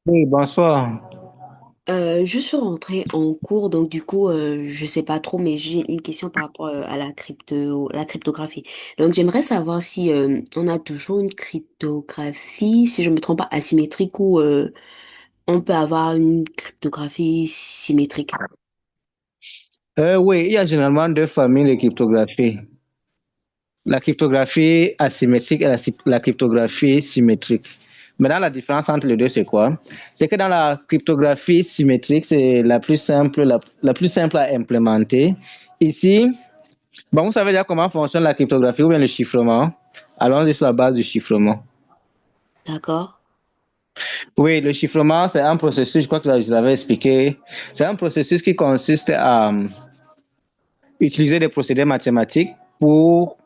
Oui, bonsoir. Je suis rentrée en cours, donc du coup, je sais pas trop, mais j'ai une question par rapport à la cryptographie. Donc, j'aimerais savoir si on a toujours une cryptographie, si je me trompe pas, asymétrique ou on peut avoir une cryptographie symétrique. Oui, il y a généralement deux familles de cryptographie. La cryptographie asymétrique et la cryptographie symétrique. Maintenant, la différence entre les deux, c'est quoi? C'est que dans la cryptographie symétrique, c'est la plus simple, la plus simple à implémenter. Ici, bon, vous savez déjà comment fonctionne la cryptographie ou bien le chiffrement. Allons-y sur la base du chiffrement. D'accord? Oui, le chiffrement, c'est un processus, je crois que je l'avais expliqué. C'est un processus qui consiste à utiliser des procédés mathématiques pour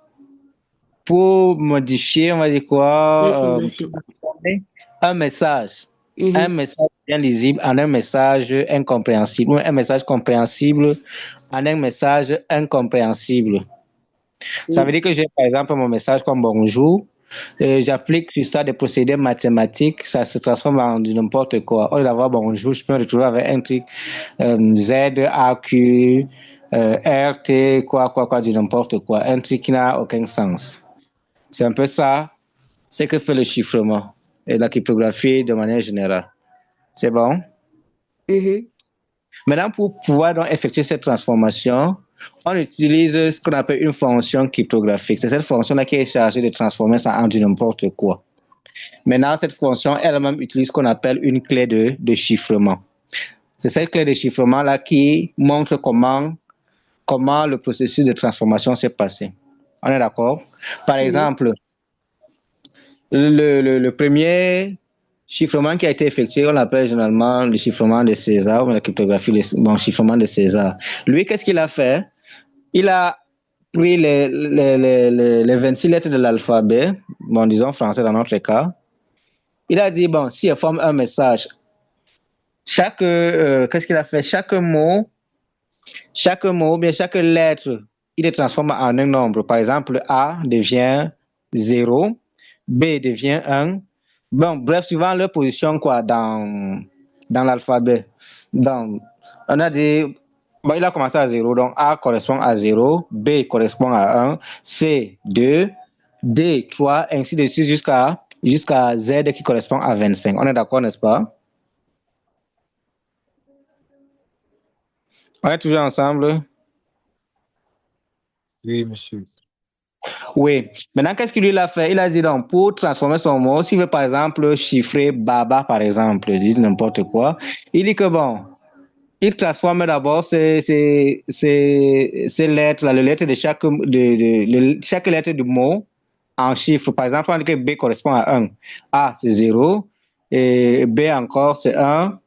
modifier, on va dire quoi, L'information. transformer un message, un Mhm. message bien lisible en un message incompréhensible, ou un message compréhensible en un message incompréhensible. Ça veut Oui. dire que j'ai par exemple mon message comme bonjour, j'applique sur ça des procédés mathématiques, ça se transforme en du n'importe quoi. Au lieu d'avoir bonjour, je peux me retrouver avec un truc Z, A, Q, R, T, quoi, du n'importe quoi. Un truc qui n'a aucun sens. C'est un peu ça, c'est que fait le chiffrement et la cryptographie de manière générale. C'est bon? Mhm. Maintenant, pour pouvoir donc effectuer cette transformation, on utilise ce qu'on appelle une fonction cryptographique. C'est cette fonction-là qui est chargée de transformer ça en du n'importe quoi. Maintenant, cette fonction elle-même utilise ce qu'on appelle une clé de chiffrement. C'est cette clé de chiffrement-là qui montre comment le processus de transformation s'est passé. On est d'accord? Par Oui. exemple, le premier chiffrement qui a été effectué, on l'appelle généralement le chiffrement de César, ou la cryptographie, bon, chiffrement de César. Lui, qu'est-ce qu'il a fait? Il a pris les 26 lettres de l'alphabet, bon, disons français dans notre cas. Il a dit, bon, si elle forme un message, qu'est-ce qu'il a fait? Bien chaque lettre, il les transforme en un nombre. Par exemple, A devient 0, B devient 1. Bon, bref, suivant leur position quoi, dans l'alphabet. Donc, on a dit, bon, il a commencé à 0, donc A correspond à 0, B correspond à 1, C 2, D 3, ainsi de suite jusqu'à Z qui correspond à 25. On est d'accord, n'est-ce pas? On est toujours ensemble? Oui, monsieur. Oui. Maintenant, qu'est-ce qu'il lui a fait? Il a dit donc, pour transformer son mot, s'il veut par exemple chiffrer Baba, par exemple, dit n'importe quoi, il dit que bon, il transforme d'abord ces lettres-là, les lettres de chaque lettre du mot en chiffres. Par exemple, on dit que B correspond à 1. A, c'est 0. Et B encore, c'est 1.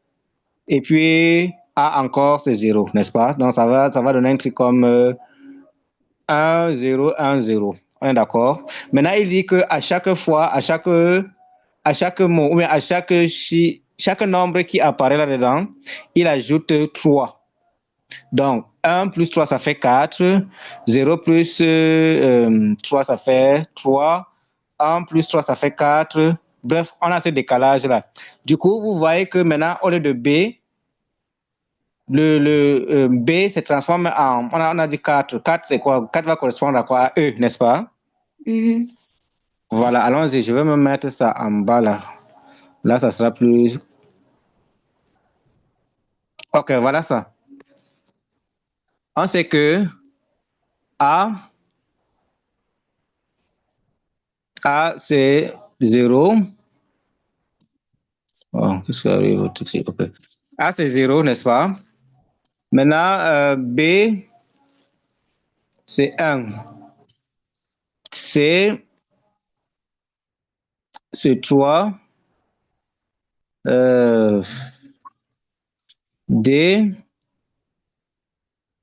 Et puis A encore, c'est 0, n'est-ce pas? Donc, ça va donner un truc comme 1, 0, 1, 0. On est d'accord? Maintenant, il dit que à chaque fois, à chaque mot, ou bien chaque nombre qui apparaît là-dedans, il ajoute 3. Donc, 1 plus 3, ça fait 4. 0 plus 3, ça fait 3. 1 plus 3, ça fait 4. Bref, on a ce décalage-là. Du coup, vous voyez que maintenant, au lieu de B, le B se transforme en. On a dit 4. 4, c'est quoi? 4 va correspondre à quoi? À E, n'est-ce pas? Mhm. Voilà, allons-y. Je vais me mettre ça en bas là. Là, ça sera plus. Ok, voilà ça. On sait que A, A c'est 0. Oh, qu'est-ce qui arrive au truc? Ok. A, c'est 0, n'est-ce pas? Maintenant, B, c'est 1. C, c'est 3. Euh, D,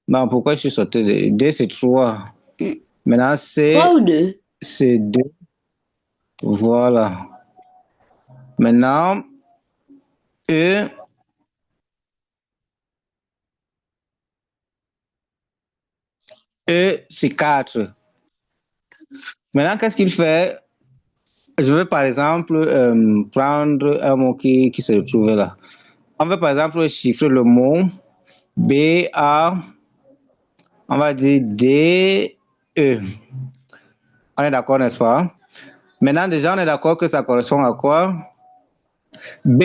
non, pourquoi je suis sauté? D, c'est 3. Mm. Maintenant, Trois C, ou deux? c'est 2. Voilà. Maintenant, E, E, c'est 4. Maintenant, qu'est-ce qu'il fait? Je veux par exemple prendre un mot qui se trouve là. On veut par exemple chiffrer le mot B, A, on va dire D, E. On est d'accord, n'est-ce pas? Maintenant, déjà, on est d'accord que ça correspond à quoi? B,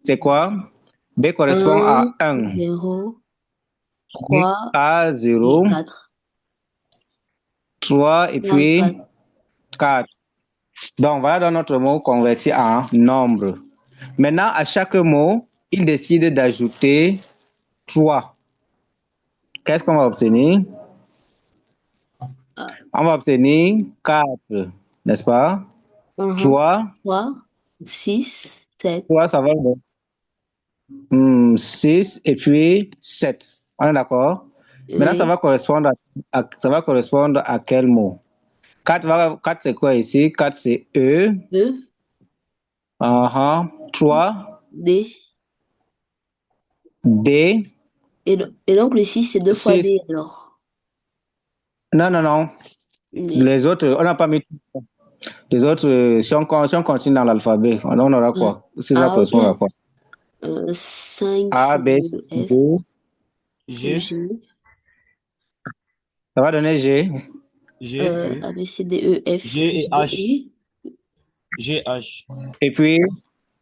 c'est quoi? B correspond à Un, 1. 0, 3 A, et 0, 4. 3 et 3, puis 4. 4. Donc, voilà dans notre mot converti en nombre. Maintenant, à chaque mot, il décide d'ajouter 3. Qu'est-ce qu'on va obtenir? On va obtenir 4, n'est-ce pas? 3, 3, 6, 7. 3, ça va 6 et puis 7. On est d'accord? Maintenant, Oui. ça va correspondre à quel mot? 4 c'est quoi ici? 4, c'est E. 2, 3, D. D. Et donc le 6 c'est 2 fois 6. D alors. Non, non, non. Mais, Les autres, on n'a pas mis. Les autres, si on continue dans l'alphabet, on aura quoi? Si ça ok. correspond à quoi? 5 A, c'est B, F, D. G, G, Ça va donner G. G, A, oui. B, C, D, E, F, G et G, H. I. G, H. Et puis,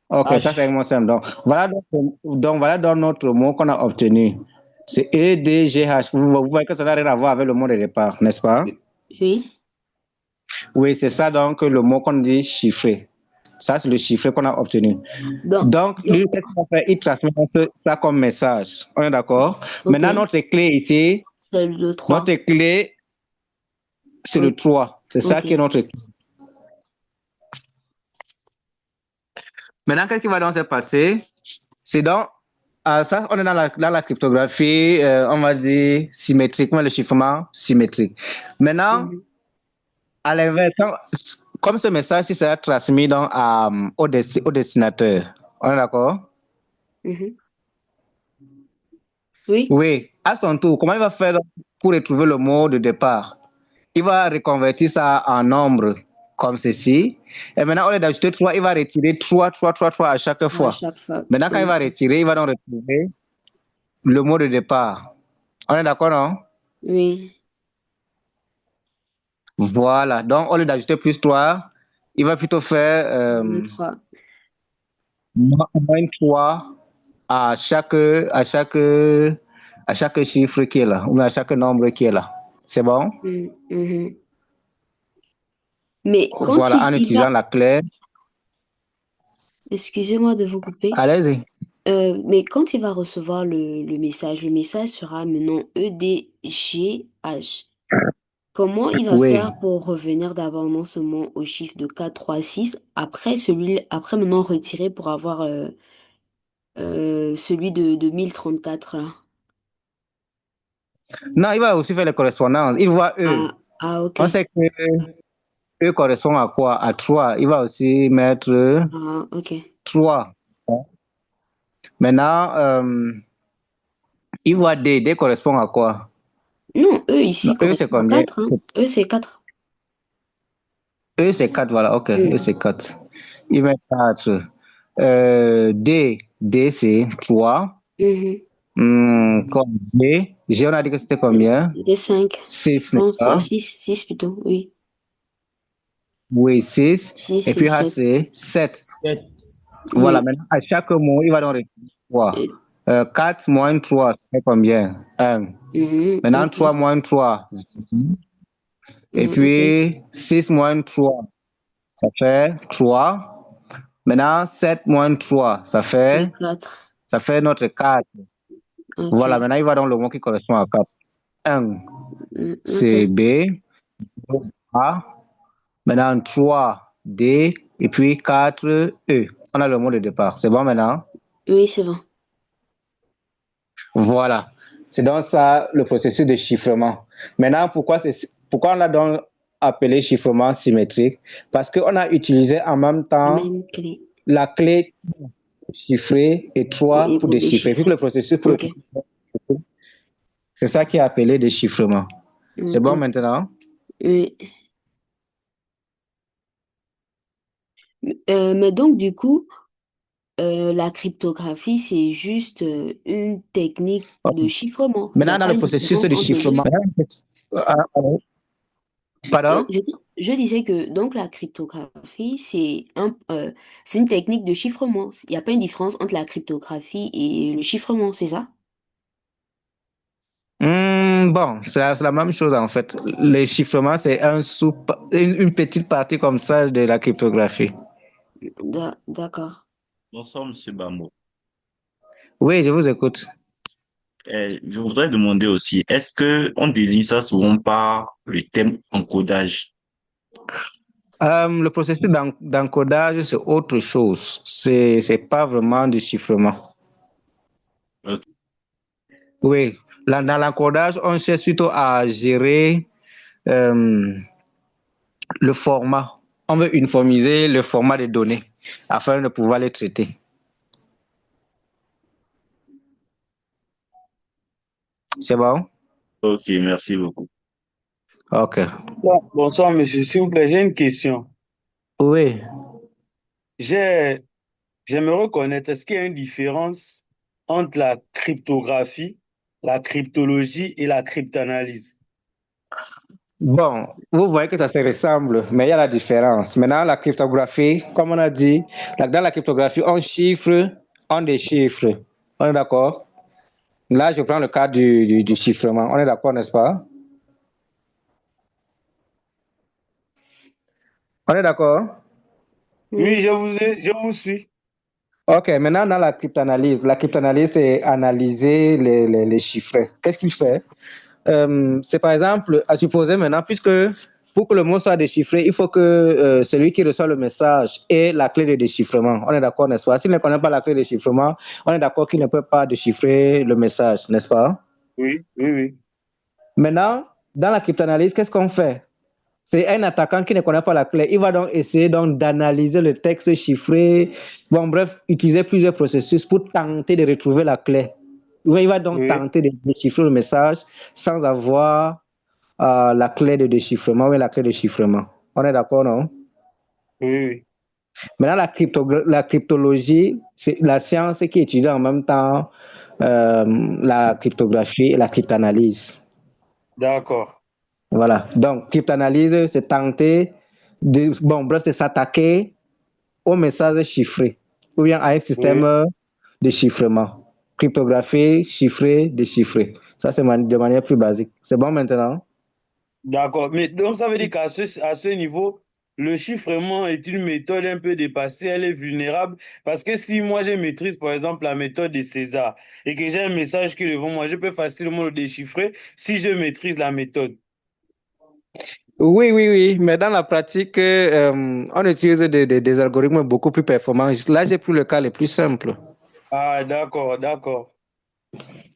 ok, ça c'est H. vraiment simple. Donc, voilà dans notre mot qu'on a obtenu. C'est E, D, G, H. Vous voyez que ça n'a rien à voir avec le mot de départ, n'est-ce pas? Oui. Oui, c'est ça donc le mot qu'on dit chiffré. Ça, c'est le chiffré qu'on a obtenu. Donc, lui, Donc, qu'est-ce qu'il va faire? Il transmet ça comme message. On est d'accord? ok. Maintenant, notre clé ici, C'est le 3. notre clé, c'est le Ok. 3. C'est ça Ok. qui est notre clé. Maintenant, qu'est-ce qui va donc se passer? C'est donc, ça, on est dans la cryptographie, on va dire symétrique, le chiffrement symétrique. Maintenant, Mhm. à l'inverse, comme ce message il sera transmis donc, au destinateur. On est d'accord? Mhm. Oui. Oui. À son tour, comment il va faire donc pour retrouver le mot de départ? Il va reconvertir ça en nombre comme ceci. Et maintenant, au lieu d'ajouter 3, il va retirer 3, 3, 3, 3 à chaque À fois. chaque fois. Maintenant, quand il va retirer, il va donc retrouver le mot de départ. On est d'accord, non? Oui. Voilà. Donc, au lieu d'ajouter plus 3, il va plutôt faire Le 3. moins 3 à chaque chiffre qui est là, ou à chaque nombre qui est là. C'est bon? Mhm. Mais quand Voilà, en il utilisant va, la clé. excusez-moi de vous couper, Allez-y. mais quand il va recevoir le message sera maintenant EDGH. Comment il va Oui. faire pour revenir d'abord non seulement au chiffre de 4 3 6 après après maintenant retirer pour avoir celui de 1034 là. Non, il va aussi faire les correspondances. Il voit E. Ah, ah, ok. On sait que E correspond à quoi? À 3. Il va aussi mettre Ah, ok. 3. Maintenant, il voit D. D correspond à quoi? Non, eux Non, ici E, c'est correspond à combien? 4 hein. Eux, c'est 4. E, c'est 4, voilà. OK. E, c'est 4. Il met 4. D. D, c'est 3. Mhm. Comme G. G, on a dit que c'était combien? Les 5. 6, n'est-ce Non, pas? 6 plutôt, oui. Oui, 6. 6 Et et puis H, 7. c'est 7. 7. Voilà, Oui. maintenant, à chaque mot, il va donc retirer 3. Et- 4 moins 3, ça fait combien? 1. Maintenant, ok. 3 moins 3. Et Ok. puis, 6 moins 3, ça fait 3. Maintenant, 7 moins 3, ça Et fait, 4. ça fait notre 4. Voilà, Ok. maintenant, il va dans le mot qui correspond à 4. 1, Ok. c'est B. A. Maintenant, 3, D. Et puis 4, E. On a le mot de départ. C'est bon maintenant? Oui, c'est bon. Voilà. C'est donc ça le processus de chiffrement. Maintenant, pourquoi on a donc appelé chiffrement symétrique? Parce qu'on a utilisé en même La temps même clé. la clé pour chiffrer et 3 Et pour pour déchiffrer. Vu que déchiffrer. le processus pour Ok. c'est ça qui est appelé déchiffrement. C'est bon Ok. maintenant? Oui. Mais donc, du coup, la cryptographie, c'est juste une technique Ok. de chiffrement. Il n'y Maintenant, a dans pas le une processus différence de entre les deux. chiffrement, pardon? Je, je disais que donc la cryptographie, c'est une technique de chiffrement. Il n'y a pas une différence entre la cryptographie et le chiffrement, c'est ça? Bon, c'est la même chose en fait. Le chiffrement, c'est une petite partie comme ça de la cryptographie. D'accord. Bonsoir, Monsieur Bamo. Oui, je vous écoute. Je voudrais demander aussi, est-ce que on désigne ça souvent par le thème encodage? Le processus d'encodage, c'est autre chose. C'est pas vraiment du chiffrement. Ok. Oui, dans l'encodage, on cherche plutôt à gérer euh, le format. On veut uniformiser le format des données afin de pouvoir les traiter. C'est bon? Ok, merci beaucoup. Ok. Bonsoir, monsieur. S'il vous plaît, j'ai une question. Oui. J'ai, J'aimerais connaître, est-ce qu'il y a une différence entre la cryptographie, la cryptologie et la cryptanalyse? Bon, vous voyez que ça se ressemble, mais il y a la différence. Maintenant, la cryptographie, comme on a dit, dans la cryptographie, on déchiffre. On est d'accord? Là, je prends le cas du chiffrement. On est d'accord, n'est-ce pas? On est d'accord? Oui, Oui. je vous suis. Ok, maintenant, dans la cryptanalyse, c'est analyser les chiffres. Qu'est-ce qu'il fait? C'est par exemple, à supposer maintenant, puisque pour que le mot soit déchiffré, il faut que celui qui reçoit le message ait la clé de déchiffrement. On est d'accord, n'est-ce pas? S'il ne connaît pas la clé de déchiffrement, on est d'accord qu'il ne peut pas déchiffrer le message, n'est-ce pas? Oui, oui, oui. Maintenant, dans la cryptanalyse, qu'est-ce qu'on fait? C'est un attaquant qui ne connaît pas la clé. Il va donc essayer donc d'analyser le texte chiffré. Bon, bref, utiliser plusieurs processus pour tenter de retrouver la clé. Il va donc Oui, tenter de déchiffrer le message sans avoir la clé de déchiffrement ou la clé de chiffrement. On est d'accord, non? oui, oui. Maintenant, la cryptologie, c'est la science qui étudie en même temps la cryptographie et la cryptanalyse. D'accord. Voilà. Donc, cryptanalyse, c'est tenter bon, bref, c'est s'attaquer au message chiffré ou bien à un Oui, système de chiffrement. Cryptographie, chiffré, déchiffré. Ça, c'est de manière plus basique. C'est bon maintenant? d'accord. Mais donc, ça veut dire à ce niveau, le chiffrement est une méthode un peu dépassée, elle est vulnérable. Parce que si moi, je maîtrise, par exemple, la méthode de César et que j'ai un message qui est devant moi, je peux facilement le déchiffrer si je maîtrise la méthode. Oui, oui, oui, mais dans la pratique, on utilise des algorithmes beaucoup plus performants. Là, j'ai pris le cas le plus simple. Ah, d'accord, d'accord.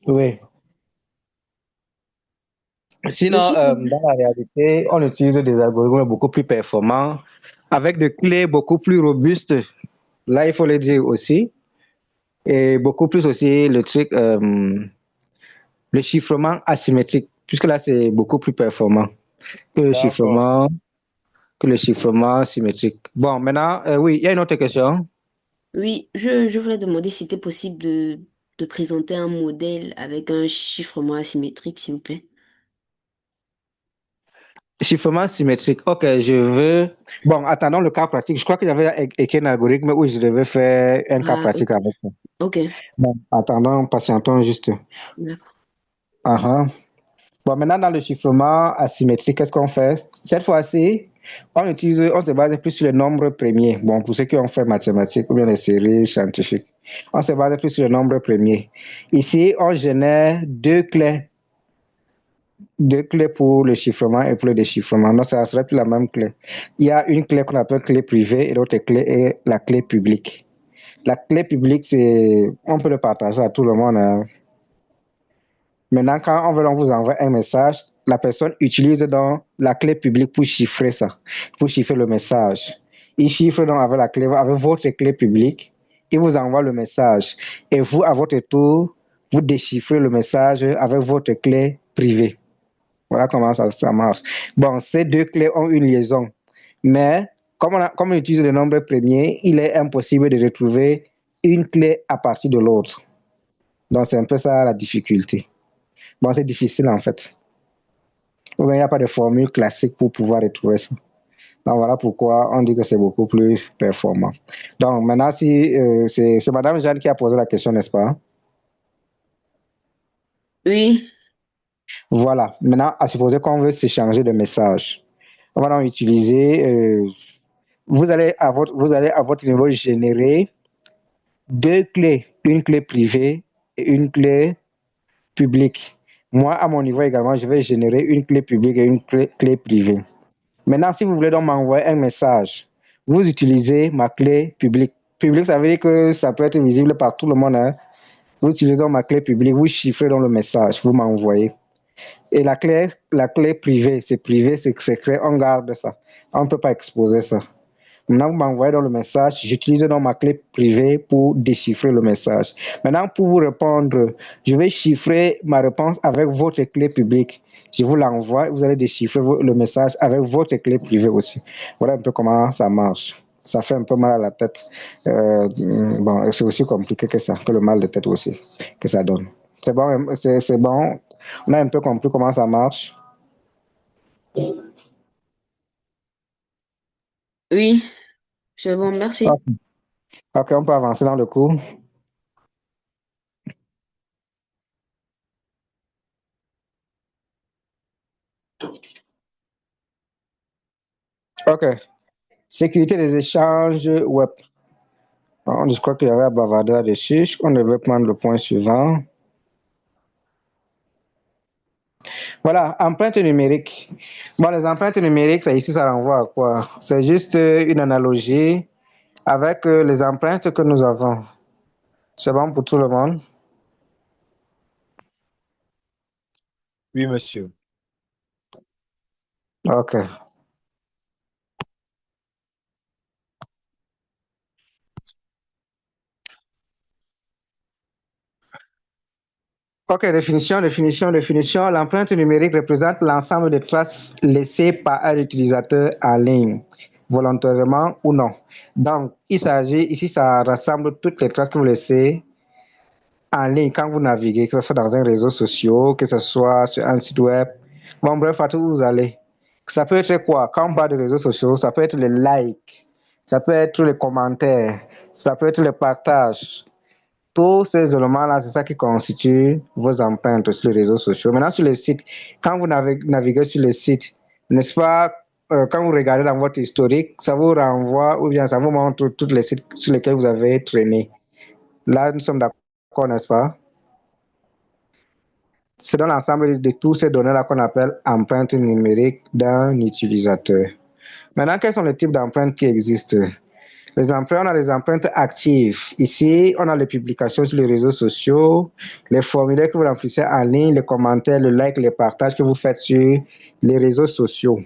Oui. Je Sinon, suis... dans la réalité, on utilise des algorithmes beaucoup plus performants, avec des clés beaucoup plus robustes. Là, il faut le dire aussi. Et beaucoup plus aussi le chiffrement asymétrique, puisque là, c'est beaucoup plus performant que le D'accord. chiffrement, que le chiffrement symétrique. Bon, maintenant, oui, il y a une autre question. Oui, je voulais demander si c'était possible de présenter un modèle avec un chiffrement asymétrique, s'il vous plaît. Chiffrement symétrique. Ok, je veux. Bon, attendons le cas pratique. Je crois que j'avais écrit un algorithme où je devais faire un cas Ah, pratique avec ça. ok. Bon, attendons, patientons juste. D'accord. Uh-huh. Bon, maintenant, dans le chiffrement asymétrique, qu'est-ce qu'on fait? Cette fois-ci, on se base plus sur les nombres premiers. Bon, pour ceux qui ont fait mathématiques ou bien les séries scientifiques, on se base plus sur les nombres premiers. Ici, on génère deux clés pour le chiffrement et pour le déchiffrement. Non, ça ne serait plus la même clé. Il y a une clé qu'on appelle clé privée et l'autre clé est la clé publique. La clé publique, on peut le partager à tout le monde, hein. Maintenant, quand on vous envoie un message, la personne utilise donc la clé publique pour chiffrer ça, pour chiffrer le message. Il chiffre donc avec votre clé publique, il vous envoie le message. Et vous, à votre tour, vous déchiffrez le message avec votre clé privée. Voilà comment ça marche. Bon, ces deux clés ont une liaison, mais comme on utilise le nombre premier, il est impossible de retrouver une clé à partir de l'autre. Donc, c'est un peu ça la difficulté. Bon, c'est difficile en fait. Il n'y a pas de formule classique pour pouvoir retrouver ça. Donc, voilà pourquoi on dit que c'est beaucoup plus performant. Donc, maintenant, si c'est Madame Jeanne qui a posé la question, n'est-ce pas? Oui. Voilà. Maintenant, à supposer qu'on veut s'échanger de messages. On va donc utiliser, vous allez à votre niveau générer deux clés, une clé privée et une clé publique. Moi, à mon niveau également, je vais générer une clé publique et une clé privée. Maintenant, si vous voulez donc m'envoyer un message, vous utilisez ma clé publique. Publique, ça veut dire que ça peut être visible par tout le monde. Hein. Vous utilisez donc ma clé publique, vous chiffrez dans le message, vous m'envoyez. Et la clé privée, c'est secret, on garde ça. On ne peut pas exposer ça. Maintenant, vous m'envoyez dans le message, j'utilise donc ma clé privée pour déchiffrer le message. Maintenant, pour vous répondre, je vais chiffrer ma réponse avec votre clé publique. Je vous l'envoie, vous allez déchiffrer le message avec votre clé privée aussi. Voilà un peu comment ça marche. Ça fait un peu mal à la tête. Bon, c'est aussi compliqué que ça, que le mal de tête aussi, que ça donne. C'est bon, c'est bon. On a un peu compris comment ça marche. Oui. C'est bon, merci. Ok, on peut avancer dans le cours. Ok. Sécurité des échanges web. Je crois qu'il y avait à bavarder là-dessus. On devait prendre le point suivant. Voilà, empreinte numérique. Bon, les empreintes numériques, ça ici, ça renvoie à quoi? C'est juste une analogie avec les empreintes que nous avons. C'est bon pour tout le monde? Oui, monsieur. Ok. Ok, définition. L'empreinte numérique représente l'ensemble des traces laissées par un utilisateur en ligne, volontairement ou non. Donc, il s'agit, ici, ça rassemble toutes les traces que vous laissez en ligne quand vous naviguez, que ce soit dans un réseau social, que ce soit sur un site web. Bon, bref, partout où vous allez. Ça peut être quoi? Quand on parle de réseaux sociaux, ça peut être les likes, ça peut être les commentaires, ça peut être le partage. Tous ces éléments-là, c'est ça qui constitue vos empreintes sur les réseaux sociaux. Maintenant, sur les sites, quand vous naviguez sur les sites, n'est-ce pas, quand vous regardez dans votre historique, ça vous renvoie ou bien ça vous montre tous les sites sur lesquels vous avez traîné. Là, nous sommes d'accord, n'est-ce pas? C'est dans l'ensemble de tous ces données-là qu'on appelle empreintes numériques d'un utilisateur. Maintenant, quels sont les types d'empreintes qui existent? Les empreintes, on a les empreintes actives. Ici, on a les publications sur les réseaux sociaux, les formulaires que vous remplissez en ligne, les commentaires, le like, les partages que vous faites sur les réseaux sociaux.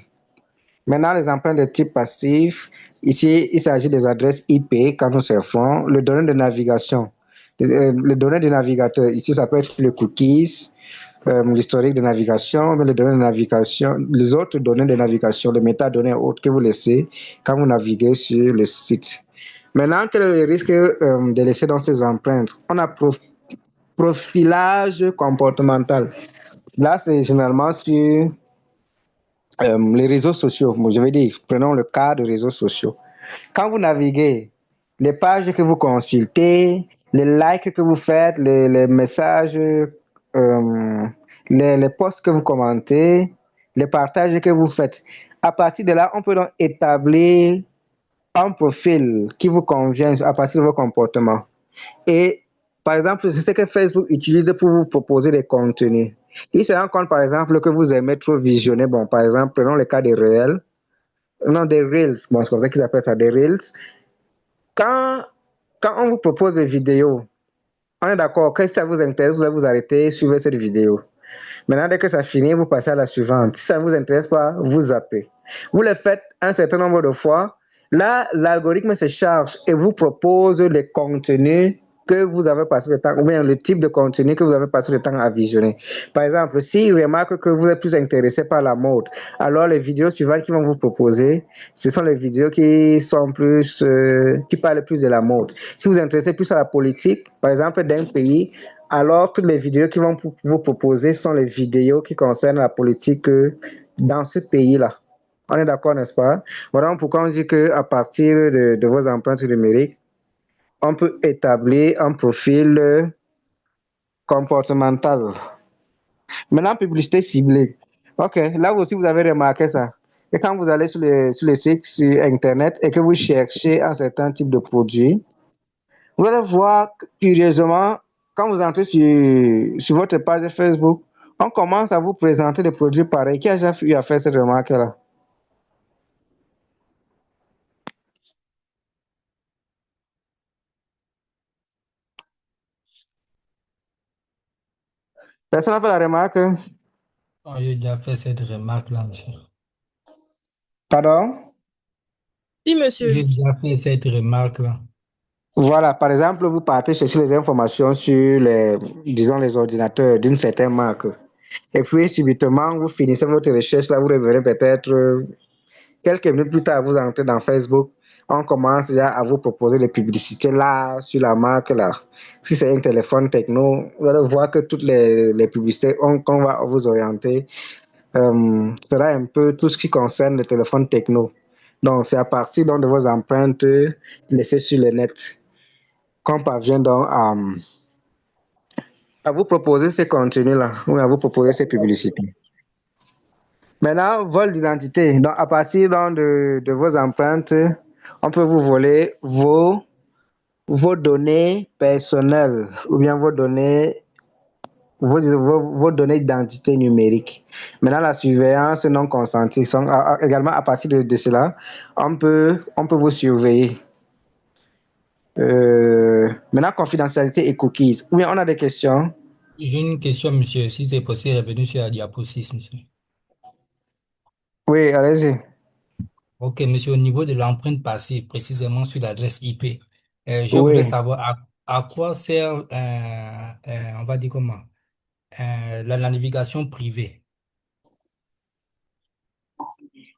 Maintenant, les empreintes de type passif. Ici, il s'agit des adresses IP quand nous surfons, les données de navigation. Les données du navigateur, ici, ça peut être les cookies, l'historique de navigation, mais les données de navigation, les autres données de navigation, les métadonnées autres que vous laissez quand vous naviguez sur le site. Maintenant, quel est le risque de laisser dans ces empreintes? On a profilage comportemental. Là, c'est généralement sur les réseaux sociaux. Je vais dire, prenons le cas de réseaux sociaux. Quand vous naviguez, les pages que vous consultez, les likes que vous faites, les messages, les posts que vous commentez, les partages que vous faites, à partir de là, on peut donc établir un profil qui vous convient à partir de vos comportements. Et par exemple, c'est ce que Facebook utilise pour vous proposer des contenus. Il se rend compte, par exemple, que vous aimez trop visionner. Bon, par exemple, prenons le cas des Reels. Non, des Reels. Bon, c'est comme ça qu'ils appellent ça, des Reels. Quand on vous propose des vidéos, on est d'accord que si ça vous intéresse, vous allez vous arrêter, suivez cette vidéo. Maintenant, dès que ça finit, vous passez à la suivante. Si ça ne vous intéresse pas, vous zappez. Vous le faites un certain nombre de fois. Là, l'algorithme se charge et vous propose les contenus que vous avez passé le temps, ou bien le type de contenu que vous avez passé le temps à visionner. Par exemple, s'ils remarquent que vous êtes plus intéressé par la mode, alors les vidéos suivantes qu'ils vont vous proposer, ce sont les vidéos qui sont plus, qui parlent plus de la mode. Si vous vous intéressez plus à la politique, par exemple, d'un pays, alors toutes les vidéos qu'ils vont vous proposer sont les vidéos qui concernent la politique dans ce pays-là. On est d'accord, n'est-ce pas? Voilà pourquoi on dit qu'à partir de vos empreintes numériques, on peut établir un profil comportemental. Maintenant, publicité ciblée. OK, là aussi, vous avez remarqué ça. Et quand vous allez sur les sites sur Internet et que vous cherchez un certain type de produit, vous allez voir curieusement, quand vous entrez sur votre page Facebook, on commence à vous présenter des produits pareils. Qui a déjà eu à faire cette remarque-là? Personne n'a fait la remarque? Oh, j'ai déjà fait cette remarque-là, monsieur. Pardon? Si, monsieur. J'ai déjà fait cette remarque-là. Voilà, par exemple, vous partez chercher les informations sur disons, les ordinateurs d'une certaine marque. Et puis, subitement, vous finissez votre recherche, là, vous revenez peut-être quelques minutes plus tard, vous entrez dans Facebook, on commence déjà à vous proposer des publicités là, sur la marque là. Si c'est un téléphone techno, vous allez voir que toutes les publicités qu'on va vous orienter sera un peu tout ce qui concerne le téléphone techno. Donc, c'est à partir donc, de vos empreintes laissées sur le net qu'on parvient donc à vous proposer ces contenus-là, ou à vous proposer ces publicités. Maintenant, vol d'identité. Donc, à partir donc, de vos empreintes, on peut vous voler vos données personnelles ou bien vos données d'identité numérique. Maintenant, la surveillance non consentie sont également à partir de cela, on peut vous surveiller. Maintenant, confidentialité et cookies. Oui, on a des questions. J'ai une question, monsieur, si c'est possible, revenir sur la diapo 6, monsieur. Oui, allez-y. Ok, monsieur, au niveau de l'empreinte passive, précisément sur l'adresse IP, je voudrais Oui, savoir à quoi sert, on va dire comment, la navigation privée.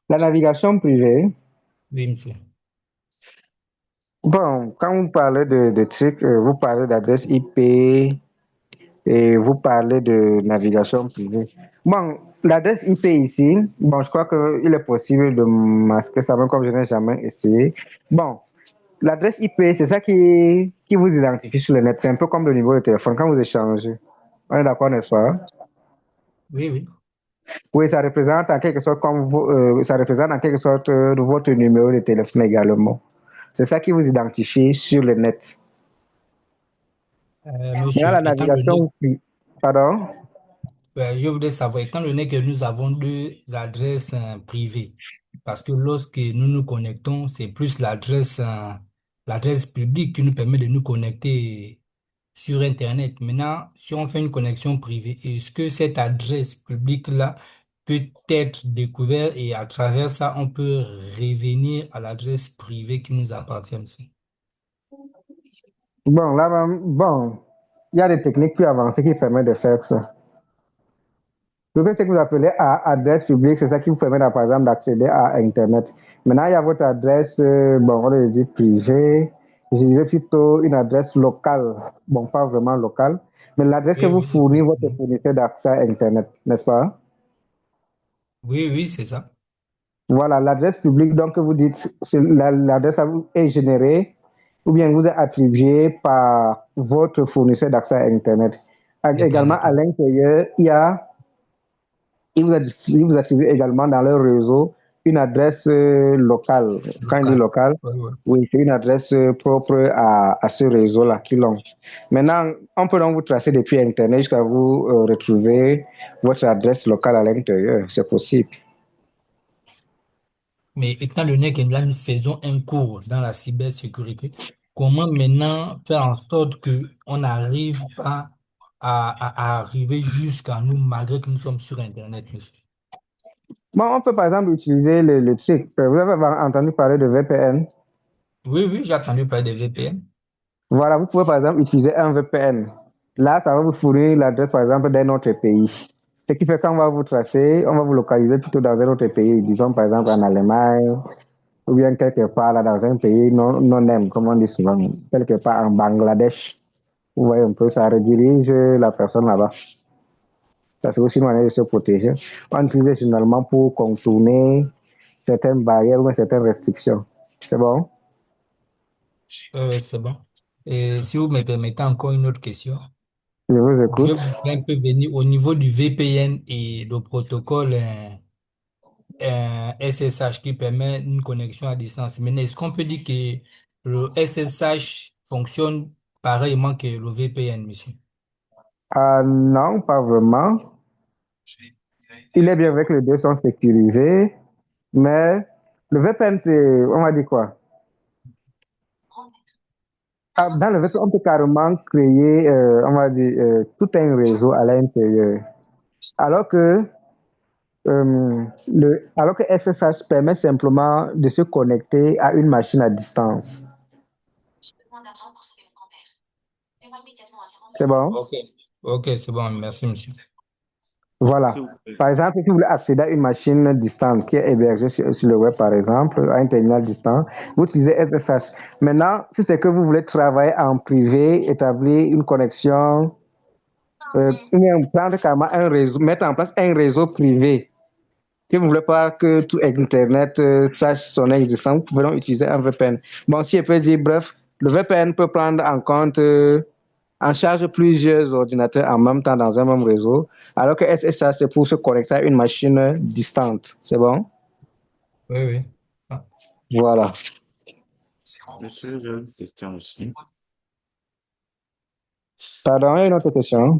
la navigation privée. Oui, monsieur. Bon, quand vous parlez de trucs, vous parlez d'adresse IP et vous parlez de navigation privée. Bon, l'adresse IP ici, bon, je crois qu'il est possible de masquer ça, même comme je n'ai jamais essayé. Bon, l'adresse IP, c'est ça qui vous identifie sur le net. C'est un peu comme le numéro de téléphone quand vous échangez. On est d'accord, n'est-ce pas? Oui, oui. Oui, ça représente en quelque sorte ça représente en quelque sorte votre numéro de téléphone également. C'est ça qui vous identifie sur le net. Maintenant, Monsieur, la navigation, pardon? je voudrais savoir, étant donné que nous avons deux adresses privées, parce que lorsque nous nous connectons, c'est plus l'adresse publique qui nous permet de nous connecter sur Internet. Maintenant, si on fait une connexion privée, est-ce que cette adresse publique-là peut être découverte et à travers ça, on peut revenir à l'adresse privée qui nous appartient aussi? Bon, là, bon, il y a des techniques plus avancées qui permettent de faire ça. Donc, ce que vous appelez adresse publique, c'est ça qui vous permet, par exemple, d'accéder à Internet. Maintenant, il y a votre adresse, bon, on le dit privée. Je dirais plutôt une adresse locale. Bon, pas vraiment locale, mais l'adresse que Oui, vous oui, fournit votre effectivement. fournisseur d'accès à Internet, n'est-ce pas? Oui, oui, c'est ça. Voilà, l'adresse publique, donc, que vous dites, l'adresse est générée ou bien vous est attribuée par votre fournisseur d'accès à Internet. Également, Internet, à oui. l'intérieur, il vous attribue également dans leur réseau une adresse locale. Quand il dit Local. locale, Oui, oui. oui, c'est une adresse propre à ce réseau-là qu'ils l'ont. Maintenant, on peut donc vous tracer depuis Internet jusqu'à vous retrouver votre adresse locale à l'intérieur. C'est possible. Mais étant donné que là, nous faisons un cours dans la cybersécurité, comment maintenant faire en sorte que on n'arrive pas à arriver jusqu'à nous malgré que nous sommes sur Internet, monsieur? Bon, on peut par exemple utiliser le truc. Vous avez entendu parler de VPN? Oui, oui, j'ai entendu parler des VPN. Voilà, vous pouvez par exemple utiliser un VPN. Là, ça va vous fournir l'adresse par exemple d'un autre pays. Ce qui fait qu'on va vous tracer, on va vous localiser plutôt dans un autre pays, disons par exemple en Allemagne, ou bien quelque part là dans un pays non comme on dit souvent, quelque part en Bangladesh. Vous voyez un peu, ça redirige la personne là-bas. Ça, c'est aussi une manière de se protéger. On utilise généralement pour contourner certaines barrières ou certaines restrictions. C'est bon? C'est bon. Et si vous me permettez encore une autre question, Je vous je écoute. voudrais un peu venir au niveau du VPN et le protocole SSH qui permet une connexion à distance. Mais est-ce qu'on peut dire que le SSH fonctionne pareillement que le VPN, monsieur? Non, pas vraiment. Il est bien vrai que les deux sont sécurisés, mais le VPN, c'est, on va dire quoi? Dans le VPN, on peut carrément créer, on va dire, tout un réseau à l'intérieur. Alors que, alors que SSH permet simplement de se connecter à une machine à distance. C'est bon? Ok, ok, c'est bon, merci, monsieur. Voilà. Par exemple, si vous voulez accéder à une machine distante qui est hébergée sur le web, par exemple, à un terminal distant, vous utilisez SSH. Maintenant, si c'est que vous voulez travailler en privé, établir une connexion, ou bien prendre carrément un réseau, mettre en place un réseau privé, que vous ne voulez pas que tout Internet sache son existence, vous pouvez donc utiliser un VPN. Bon, si je peux dire, bref, le VPN peut prendre en compte en charge plusieurs ordinateurs en même temps dans un même réseau, alors que SSH, c'est pour se connecter à une machine distante. C'est bon? Oui, oui. Ah. Voilà. Monsieur, j'ai une question aussi. Pardon, une autre question?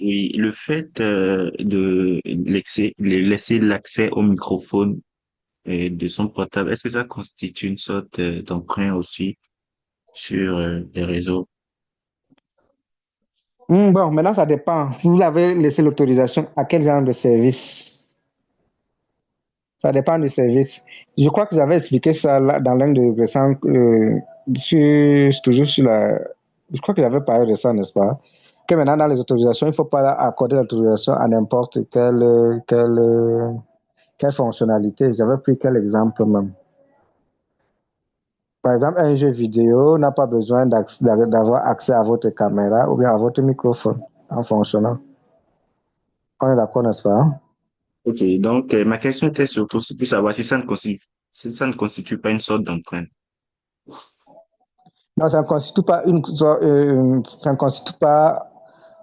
Oui, le fait de laisser l'accès au microphone de son portable, est-ce que ça constitue une sorte d'emprunt aussi sur les réseaux? Bon, maintenant, ça dépend. Vous avez laissé l'autorisation à quel genre de service? Ça dépend du service. Je crois que j'avais expliqué ça là, dans l'un des récents, toujours sur la. Je crois que j'avais parlé de ça, n'est-ce pas? Que maintenant, dans les autorisations, il ne faut pas accorder l'autorisation à n'importe quelle fonctionnalité. J'avais pris quel exemple même? Par exemple, un jeu vidéo n'a pas besoin d'avoir accès à votre caméra ou bien à votre microphone en fonctionnant. On est d'accord, n'est-ce pas? Ok, donc ma question était surtout pour savoir si ça ne constitue pas une sorte d'emprunt. Non, ça ne constitue pas ça ne constitue pas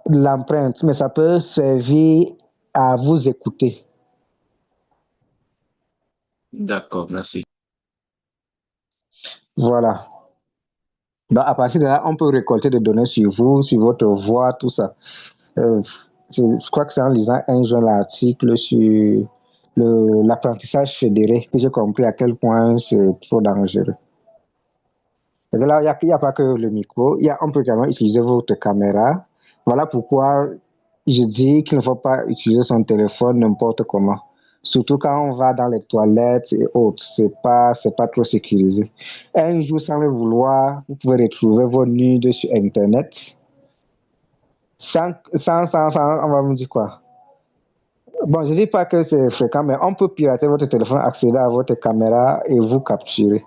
l'empreinte, mais ça peut servir à vous écouter. D'accord, merci. Voilà. Donc, à partir de là, on peut récolter des données sur vous, sur votre voix, tout ça. Je crois que c'est en lisant un jeune article sur l'apprentissage fédéré que j'ai compris à quel point c'est trop dangereux. Et là, il n'y a pas que le micro, on peut également utiliser votre caméra. Voilà pourquoi je dis qu'il ne faut pas utiliser son téléphone n'importe comment. Surtout quand on va dans les toilettes et autres, c'est pas trop sécurisé. Un jour, sans le vouloir, vous pouvez retrouver vos nudes sur Internet. On va me dire quoi? Bon, je ne dis pas que c'est fréquent, mais on peut pirater votre téléphone, accéder à votre caméra et vous capturer.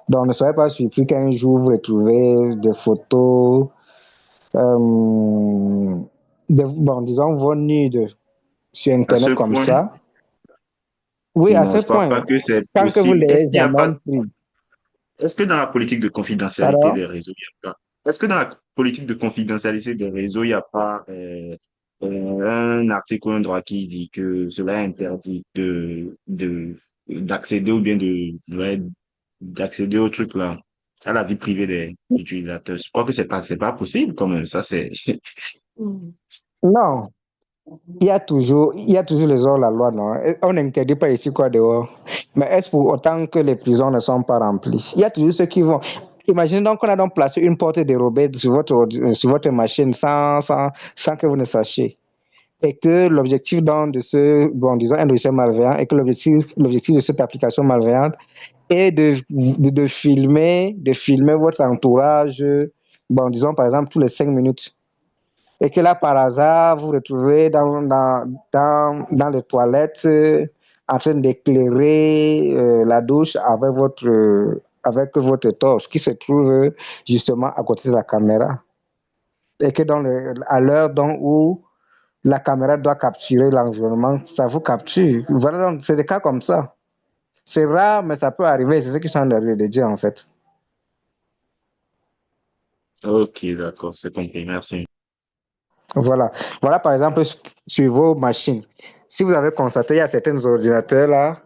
Donc, ne soyez pas surpris qu'un jour vous retrouvez des photos, bon, disons, vos nudes sur À ce Internet comme point, ça. Oui, à non, ce je crois point, pas que c'est tant que vous possible. ne l'ayez jamais pris. Est-ce que dans la politique de confidentialité Alors, des réseaux, il y a pas, est-ce que dans la politique de confidentialité des réseaux, il n'y a pas un article ou un droit qui dit que cela interdit d'accéder ou bien ouais, d'accéder au truc là, à la vie privée des utilisateurs? Je crois que c'est pas possible quand même. Ça, c'est, non, il y a toujours les hors-la-loi, non? On n'interdit pas ici quoi dehors. Mais est-ce pour autant que les prisons ne sont pas remplies? Il y a toujours ceux qui vont. Imaginez donc qu'on a donc placé une porte dérobée sur votre machine sans que vous ne sachiez. Et que l'objectif de bon, disons, un logiciel malveillant, et que l'objectif de cette application malveillante est de filmer votre entourage bon, disons par exemple tous les 5 minutes, et que là, par hasard, vous vous retrouvez dans les toilettes en train d'éclairer la douche avec votre torche qui se trouve justement à côté de la caméra. Et que à l'heure où la caméra doit capturer l'environnement, ça vous capture. Voilà, donc c'est des cas comme ça. C'est rare, mais ça peut arriver. C'est ce que je suis en train de dire, en fait. Ok, d'accord, c'est compris, merci. Voilà. Voilà, par exemple, sur vos machines. Si vous avez constaté, il y a certains ordinateurs là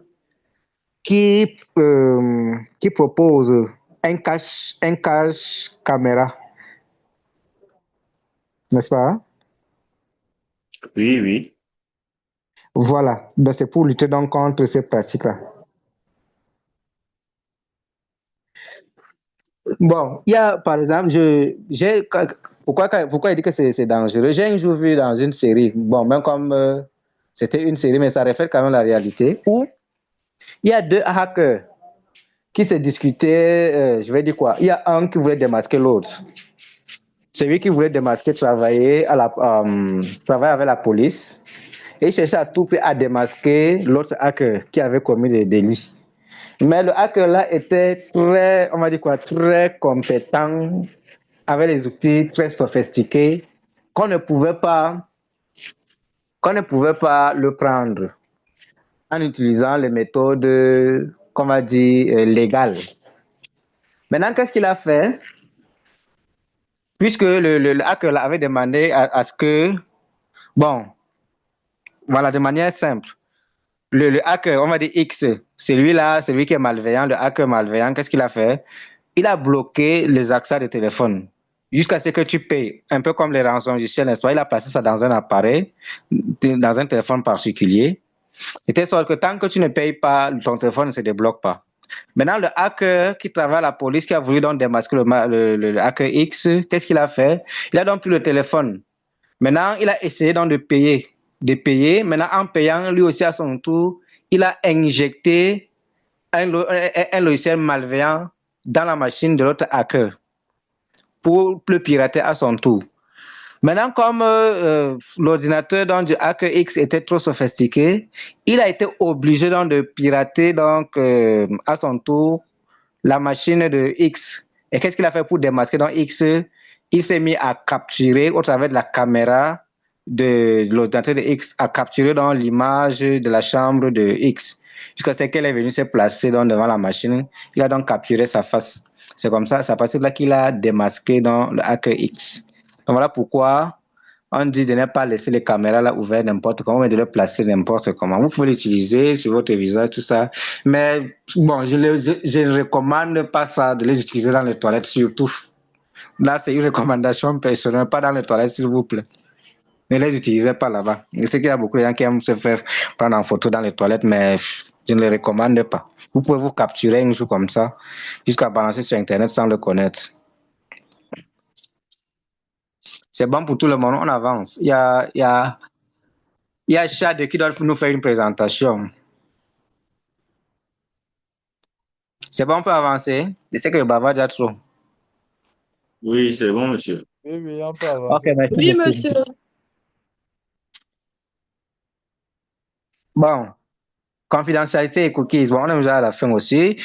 qui proposent un cache caméra, n'est-ce pas? Hein? Oui, oui. Voilà. Donc, c'est pour lutter donc contre ces pratiques-là. Bon, il y a, par exemple, pourquoi il dit que c'est dangereux? J'ai un jour vu dans une série, bon, même comme c'était une série, mais ça reflète quand même la réalité, où il y a deux hackers qui se discutaient, je vais dire quoi? Il y a un qui voulait démasquer l'autre. Celui qui voulait démasquer travaillait avec la police et cherchait à tout prix à démasquer l'autre hacker qui avait commis des délits. Mais le hacker là était très, on va dire quoi, très compétent, avec les outils très sophistiqués qu'on ne pouvait pas le prendre en utilisant les méthodes, qu'on va dire, légales. Maintenant, qu'est-ce qu'il a fait? Puisque le hacker là avait demandé à ce que, bon, voilà, de manière simple, le hacker, on va dire X, celui-là, celui qui est malveillant, le hacker malveillant, qu'est-ce qu'il a fait? Il a bloqué les accès de téléphone jusqu'à ce que tu payes, un peu comme les rançongiciels, n'est-ce pas? Il a placé ça dans un appareil, dans un téléphone particulier, de telle sorte que tant que tu ne payes pas, ton téléphone ne se débloque pas. Maintenant, le hacker qui travaille à la police, qui a voulu donc démasquer le hacker X, qu'est-ce qu'il a fait? Il a donc pris le téléphone. Maintenant, il a essayé donc de payer. Maintenant, en payant, lui aussi à son tour, il a injecté un logiciel malveillant dans la machine de l'autre hacker pour le pirater à son tour. Maintenant, comme l'ordinateur du hacker X était trop sophistiqué, il a été obligé donc de pirater donc à son tour la machine de X. Et qu'est-ce qu'il a fait pour démasquer donc X? Il s'est mis à capturer au travers de la caméra de l'ordinateur de X, à capturer dans l'image de la chambre de X. Jusqu'à ce qu'elle est venue se placer donc devant la machine, il a donc capturé sa face. C'est comme ça, c'est à partir de là qu'il a démasqué dans le hacker X. Donc voilà pourquoi on dit de ne pas laisser les caméras là ouvertes n'importe comment, mais de les placer n'importe comment. Vous pouvez l'utiliser sur votre visage, tout ça. Mais bon, je ne recommande pas ça, de les utiliser dans les toilettes surtout. Là, c'est une recommandation personnelle, pas dans les toilettes, s'il vous plaît. Ne les utilisez pas là-bas. Je sais qu'il y a beaucoup de gens qui aiment se faire prendre en photo dans les toilettes, mais je ne les recommande pas. Vous pouvez vous capturer un jour comme ça, jusqu'à balancer sur Internet sans le connaître. C'est bon pour tout le monde, on avance. Il y a Chad qui doit nous faire une présentation. C'est bon, on peut avancer? Je sais que je bavarde déjà trop. Oui, c'est bon, monsieur. Oui, oui, on peut Ok, avancer. merci Oui, beaucoup. monsieur. Bon, confidentialité et cookies. Bon, on est déjà à la fin aussi.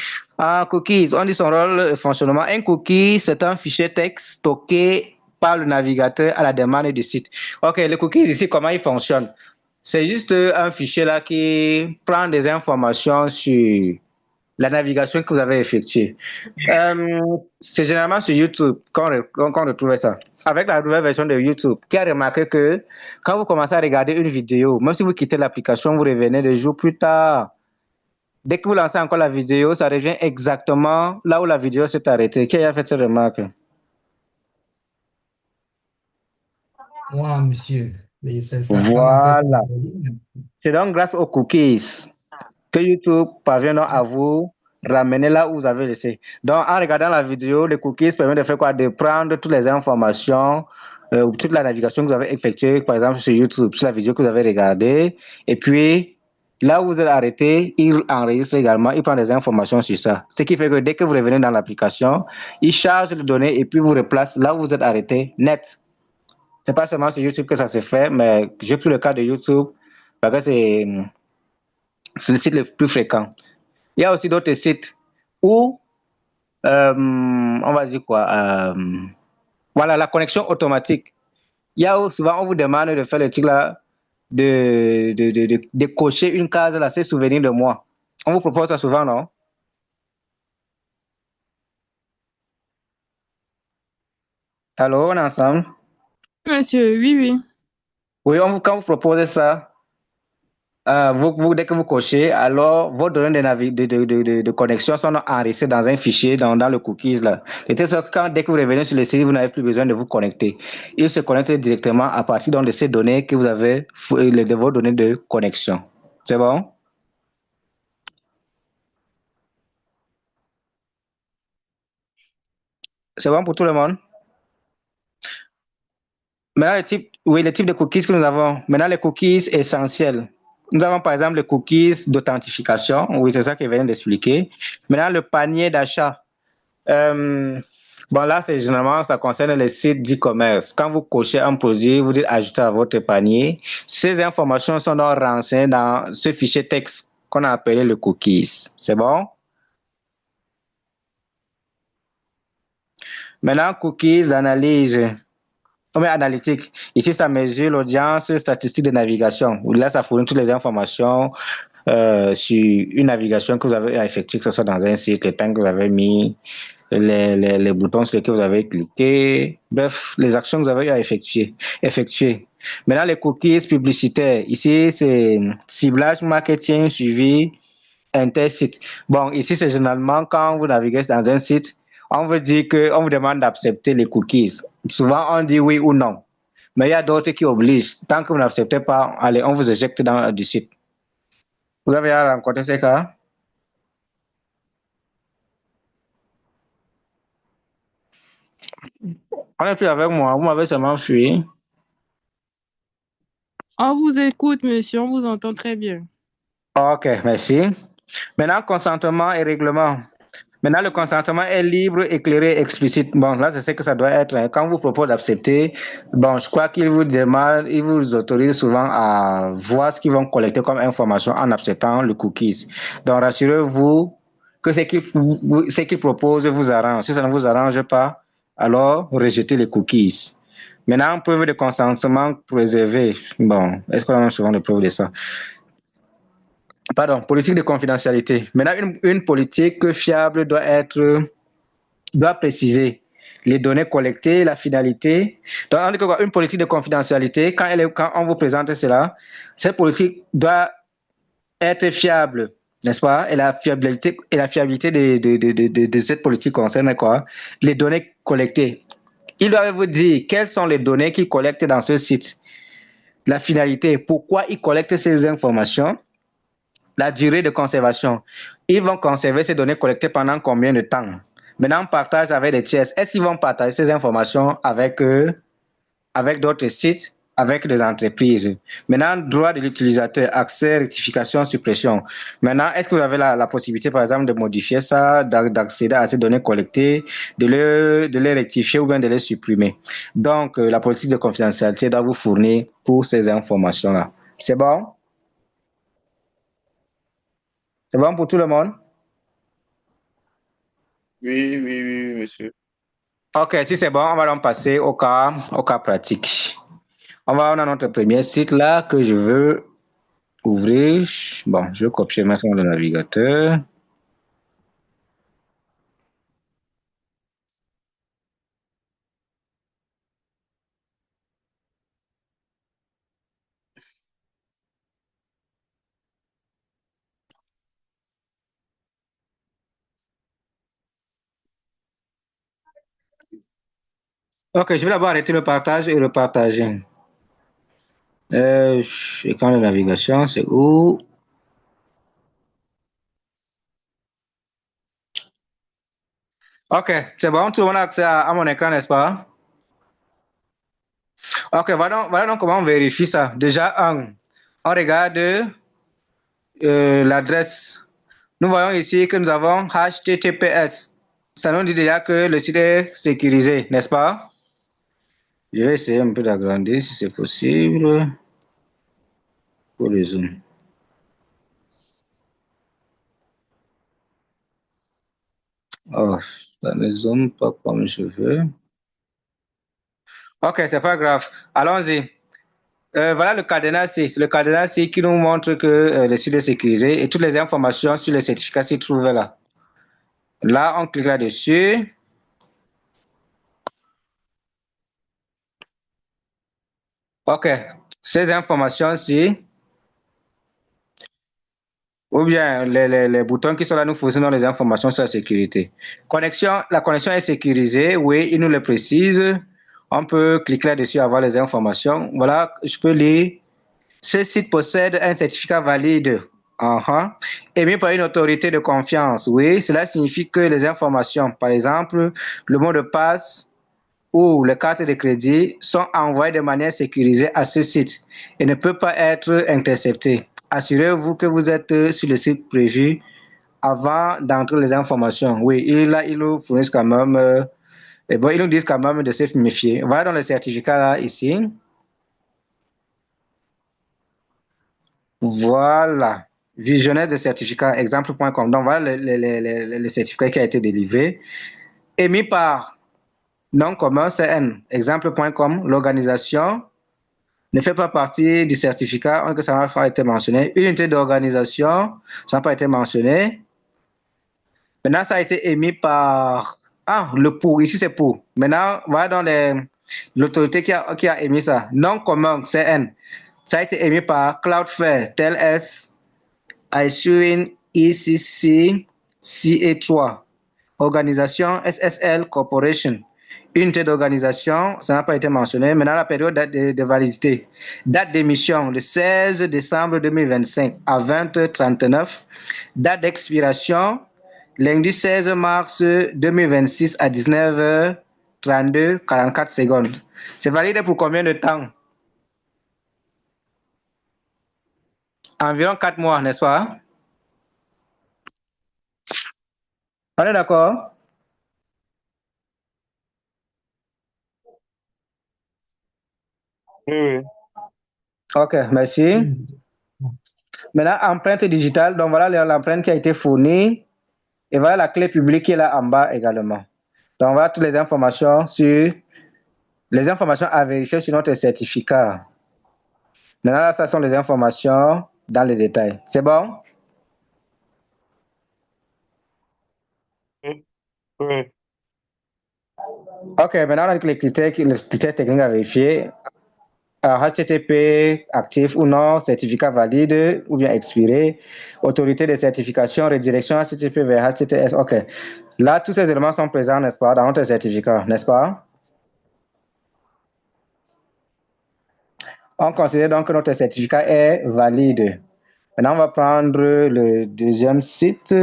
Cookies, on dit son rôle et fonctionnement. Un cookie, c'est un fichier texte stocké par le navigateur à la demande du site. Ok, les cookies ici, comment ils fonctionnent? C'est juste un fichier là qui prend des informations sur la navigation que vous avez effectuée. C'est généralement sur YouTube qu'on retrouve ça. Avec la nouvelle version de YouTube, qui a remarqué que quand vous commencez à regarder une vidéo, même si vous quittez l'application, vous revenez des jours plus tard. Dès que vous lancez encore la vidéo, ça revient exactement là où la vidéo s'est arrêtée. Qui a fait cette remarque? Moi, monsieur, mais ça m'a fait Voilà. ça. C'est donc grâce aux cookies que YouTube parvient donc à vous ramener là où vous avez laissé. Donc, en regardant la vidéo, les cookies permettent de faire quoi? De prendre toutes les informations, toute la navigation que vous avez effectuée, par exemple sur YouTube, sur la vidéo que vous avez regardée, et puis Là où vous êtes arrêté, il enregistre également, il prend des informations sur ça. Ce qui fait que dès que vous revenez dans l'application, il charge les données et puis vous replace là où vous êtes arrêté net. C'est pas seulement sur YouTube que ça se fait, mais j'ai pris le cas de YouTube parce que c'est le site le plus fréquent. Il y a aussi d'autres sites où, on va dire quoi, voilà, la connexion automatique. Il y a où souvent, on vous demande de faire le truc là, de cocher une case là, c'est souvenir de moi. On vous propose ça souvent, non? Allô, on est ensemble? Monsieur, oui, oui. Oui, quand vous proposez ça, dès que vous cochez, alors vos données de connexion sont enregistrées dans un fichier dans le cookies là. Et c'est ça que dès que vous revenez sur le site, vous n'avez plus besoin de vous connecter. Il se connecte directement à partir de ces données que vous avez, de vos données de connexion. C'est bon? C'est bon pour tout le monde? Maintenant, le type de cookies que nous avons. Maintenant, les cookies essentiels. Nous avons par exemple les cookies d'authentification. Oui, c'est ça que je viens d'expliquer. Maintenant, le panier d'achat. Bon, là, c'est généralement, ça concerne les sites d'e-commerce. Quand vous cochez un produit, vous dites ajouter à votre panier. Ces informations sont donc renseignées dans ce fichier texte qu'on a appelé le cookies. C'est bon? Maintenant, cookies analyse. Mais analytique. Ici, ça mesure l'audience statistique de navigation. Là, ça fournit toutes les informations sur une navigation que vous avez effectuée, que ce soit dans un site, le temps que vous avez mis, les boutons sur lesquels vous avez cliqué, bref, les actions que vous avez à effectuer. Maintenant, les cookies publicitaires. Ici, c'est ciblage, marketing, suivi, intersite. Bon, ici, c'est généralement quand vous naviguez dans un site, on vous demande d'accepter les cookies. Souvent, on dit oui ou non. Mais il y a d'autres qui obligent. Tant que vous n'acceptez pas, allez, on vous éjecte du site. Vous avez rencontré ces cas? On n'est plus avec moi. Vous m'avez seulement fui. On vous écoute, monsieur, on vous entend très bien. OK, merci. Maintenant, consentement et règlement. Maintenant, le consentement est libre, éclairé, explicite. Bon, là, c'est ce que ça doit être. Quand on vous propose d'accepter, bon, je crois qu'il vous demande, il vous autorise souvent à voir ce qu'ils vont collecter comme information en acceptant le cookies. Donc, rassurez-vous que ce qu'ils proposent vous arrange. Si ça ne vous arrange pas, alors rejetez les cookies. Maintenant, preuve de consentement préservé. Bon, est-ce qu'on a souvent des preuves de ça? Pardon, politique de confidentialité. Maintenant, une politique fiable doit préciser les données collectées, la finalité. Donc, on dit qu'une politique de confidentialité, quand on vous présente cela, cette politique doit être fiable, n'est-ce pas? Et la fiabilité de cette politique concerne quoi? Les données collectées. Il doit vous dire quelles sont les données qu'il collecte dans ce site. La finalité, pourquoi il collecte ces informations? La durée de conservation. Ils vont conserver ces données collectées pendant combien de temps? Maintenant, on partage avec des tiers. Est-ce qu'ils vont partager ces informations avec d'autres sites, avec des entreprises? Maintenant, droit de l'utilisateur, accès, rectification, suppression. Maintenant, est-ce que vous avez la possibilité, par exemple, de modifier ça, d'accéder à ces données collectées, de les rectifier ou bien de les supprimer? Donc, la politique de confidentialité doit vous fournir pour ces informations-là. C'est bon? C'est bon pour tout le monde? Oui, oui, oui, monsieur. OK, si c'est bon, on va donc passer au cas pratique. On a notre premier site là que je veux ouvrir. Bon, je vais copier maintenant le navigateur. OK, je vais d'abord arrêter le partage et le partager. Écran de navigation, c'est où? OK, c'est bon, tout le monde a accès à mon écran, n'est-ce pas? OK, voilà donc comment on vérifie ça. Déjà, on regarde l'adresse. Nous voyons ici que nous avons HTTPS. Ça nous dit déjà que le site est sécurisé, n'est-ce pas? Je vais essayer un peu d'agrandir si c'est possible pour le zoom. Oh, ça ne zoome pas comme je veux. Ok, c'est pas grave. Allons-y. Voilà le cadenas C. C'est le cadenas C qui nous montre que le site est sécurisé et toutes les informations sur les certificats s'y trouvent là. Là, on clique là-dessus. Ok, ces informations-ci, ou bien les boutons qui sont là nous fournissent les informations sur la sécurité. La connexion est sécurisée, oui, il nous le précise. On peut cliquer là-dessus, avoir les informations. Voilà, je peux lire. Ce site possède un certificat valide émis par une autorité de confiance. Oui, cela signifie que les informations, par exemple, le mot de passe ou les cartes de crédit, sont envoyées de manière sécurisée à ce site et ne peuvent pas être interceptées. Assurez-vous que vous êtes sur le site prévu avant d'entrer les informations. Oui, ils nous fournissent quand même, ils nous disent quand même de se méfier. Voilà dans le certificat là, ici. Voilà. Visionnaire de certificat, exemple.com. Donc, voilà le certificat qui a été délivré. Émis par non commun, CN, exemple.com. L'organisation ne fait pas partie du certificat, que ça n'a pas été mentionné. Unité d'organisation, ça n'a pas été mentionné. Maintenant, ça a été émis par... Ah, le pour, ici c'est pour. Maintenant, voilà dans l'autorité qui a émis ça. Non commun, CN. Ça a été émis par Cloudflare, TLS, Issuing ECC CA3, organisation SSL Corporation, unité d'organisation, ça n'a pas été mentionné. Maintenant, la période de validité. Date d'émission, le 16 décembre 2025 à 20h39. Date d'expiration, lundi 16 mars 2026 à 19h32, 44 secondes. C'est valide pour combien de temps? Environ 4 mois, n'est-ce pas? On est d'accord? Oui, oui. Ok, merci. Maintenant, empreinte digitale. Donc, voilà l'empreinte qui a été fournie. Et voilà la clé publique qui est là en bas également. Donc, voilà toutes les informations à vérifier sur notre certificat. Maintenant, là, ça sont les informations dans les détails. C'est bon? Oui, oui. Ok, maintenant, on a les critères techniques à vérifier. HTTP actif ou non, certificat valide ou bien expiré, autorité de certification, redirection HTTP vers HTTPS. Ok. Là, tous ces éléments sont présents, n'est-ce pas, dans notre certificat, n'est-ce pas? On considère donc que notre certificat est valide. Maintenant, on va prendre le deuxième site.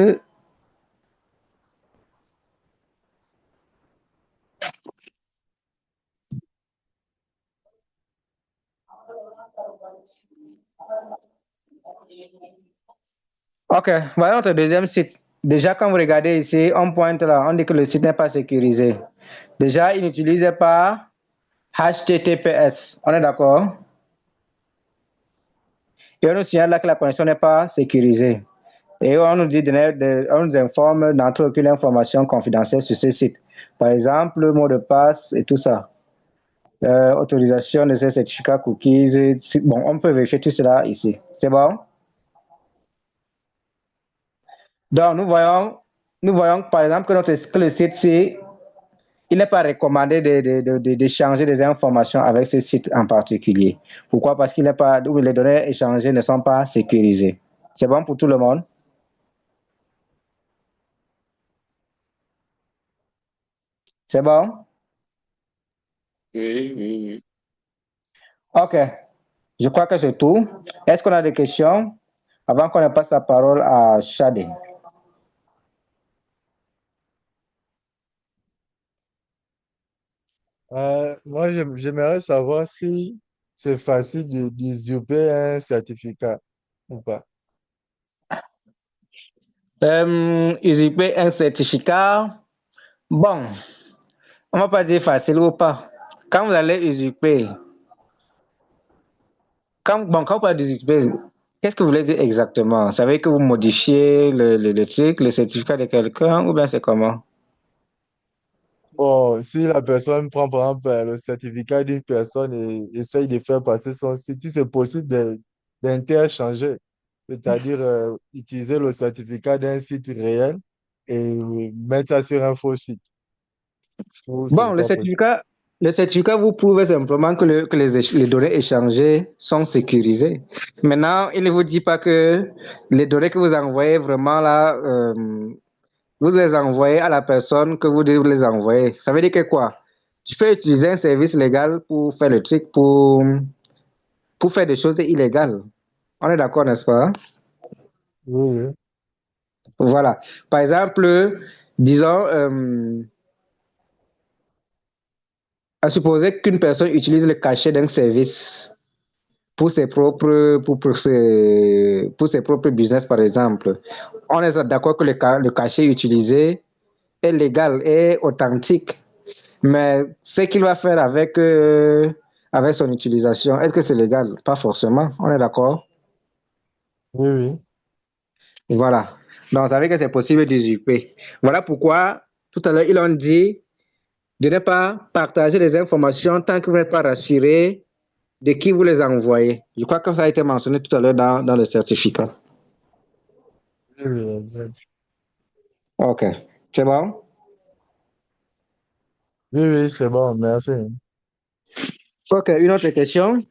Ok, voilà notre deuxième site. Déjà, quand vous regardez ici, on pointe là, on dit que le site n'est pas sécurisé. Déjà, il n'utilisait pas HTTPS. On est d'accord? Et on nous signale là que la connexion n'est pas sécurisée. Et on nous dit, on nous informe d'entrer aucune information confidentielle sur ce site. Par exemple, le mot de passe et tout ça. Autorisation de ces certificats cookies. Bon, on peut vérifier tout cela ici. C'est bon? Donc, nous voyons par exemple que le site-ci, il n'est pas recommandé d'échanger des informations avec ce site en particulier. Pourquoi? Parce qu'il n'est pas, où les données échangées ne sont pas sécurisées. C'est bon pour tout le monde? C'est bon? Oui, oui, OK. Je crois que c'est tout. Est-ce qu'on a des questions avant qu'on ne passe la parole à Shadi? Moi, j'aimerais savoir si c'est facile de d'usurper un certificat ou pas. Usurper un certificat, bon, on va pas dire facile ou pas. Quand vous allez usurper, quand vous parlez d'usurper, qu'est-ce que vous voulez dire exactement? Ça veut dire que vous modifiez le truc, le certificat de quelqu'un, ou bien c'est comment? Bon, si la personne prend par exemple le certificat d'une personne et essaye de faire passer son site, si c'est possible d'interchanger, c'est-à-dire utiliser le certificat d'un site réel et mettre ça sur un faux site, ou c'est Bon, pas possible. le certificat vous prouve simplement que, les données échangées sont sécurisées. Maintenant, il ne vous dit pas que les données que vous envoyez vraiment là, vous les envoyez à la personne que vous devez les envoyer. Ça veut dire que quoi? Tu peux utiliser un service légal pour faire le truc, pour faire des choses illégales. On est d'accord, n'est-ce pas? Oui, oui. Voilà. Par exemple, disons, à supposer qu'une personne utilise le cachet d'un service pour ses propres business, par exemple. On est d'accord que le cachet utilisé est légal et authentique, mais ce qu'il va faire avec son utilisation, est-ce que c'est légal? Pas forcément, on est d'accord? Oui, oui. Voilà. Donc, ça veut dire que c'est possible d'usurper. Voilà pourquoi, tout à l'heure, ils ont dit de ne pas partager les informations tant que vous n'êtes pas rassuré de qui vous les envoyez. Je crois que ça a été mentionné tout à l'heure dans le certificat. Oui, oui, exact. OK. C'est bon? Oui, oui, c'est bon, merci. OK. Une autre question?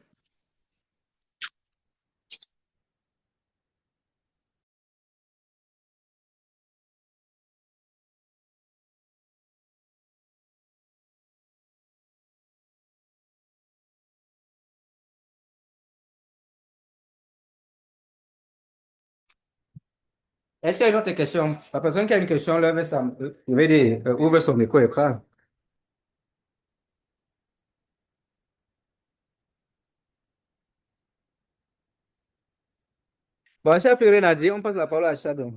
Est-ce qu'il y a une autre question? La personne qui a une question, lève sa, je vais dire, ouvre son micro-écran. Bon, s'il n'y a plus rien à dire, on passe la parole à Shadow.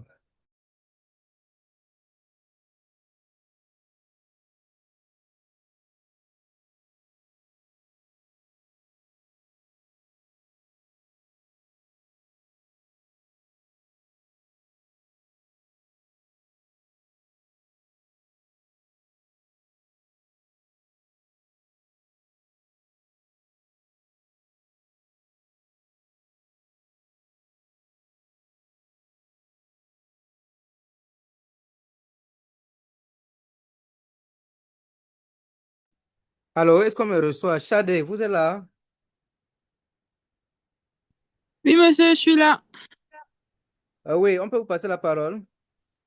Allô, est-ce qu'on me reçoit? Shadé, vous êtes là? Oui, monsieur, je suis là. Oui, on peut vous passer la parole?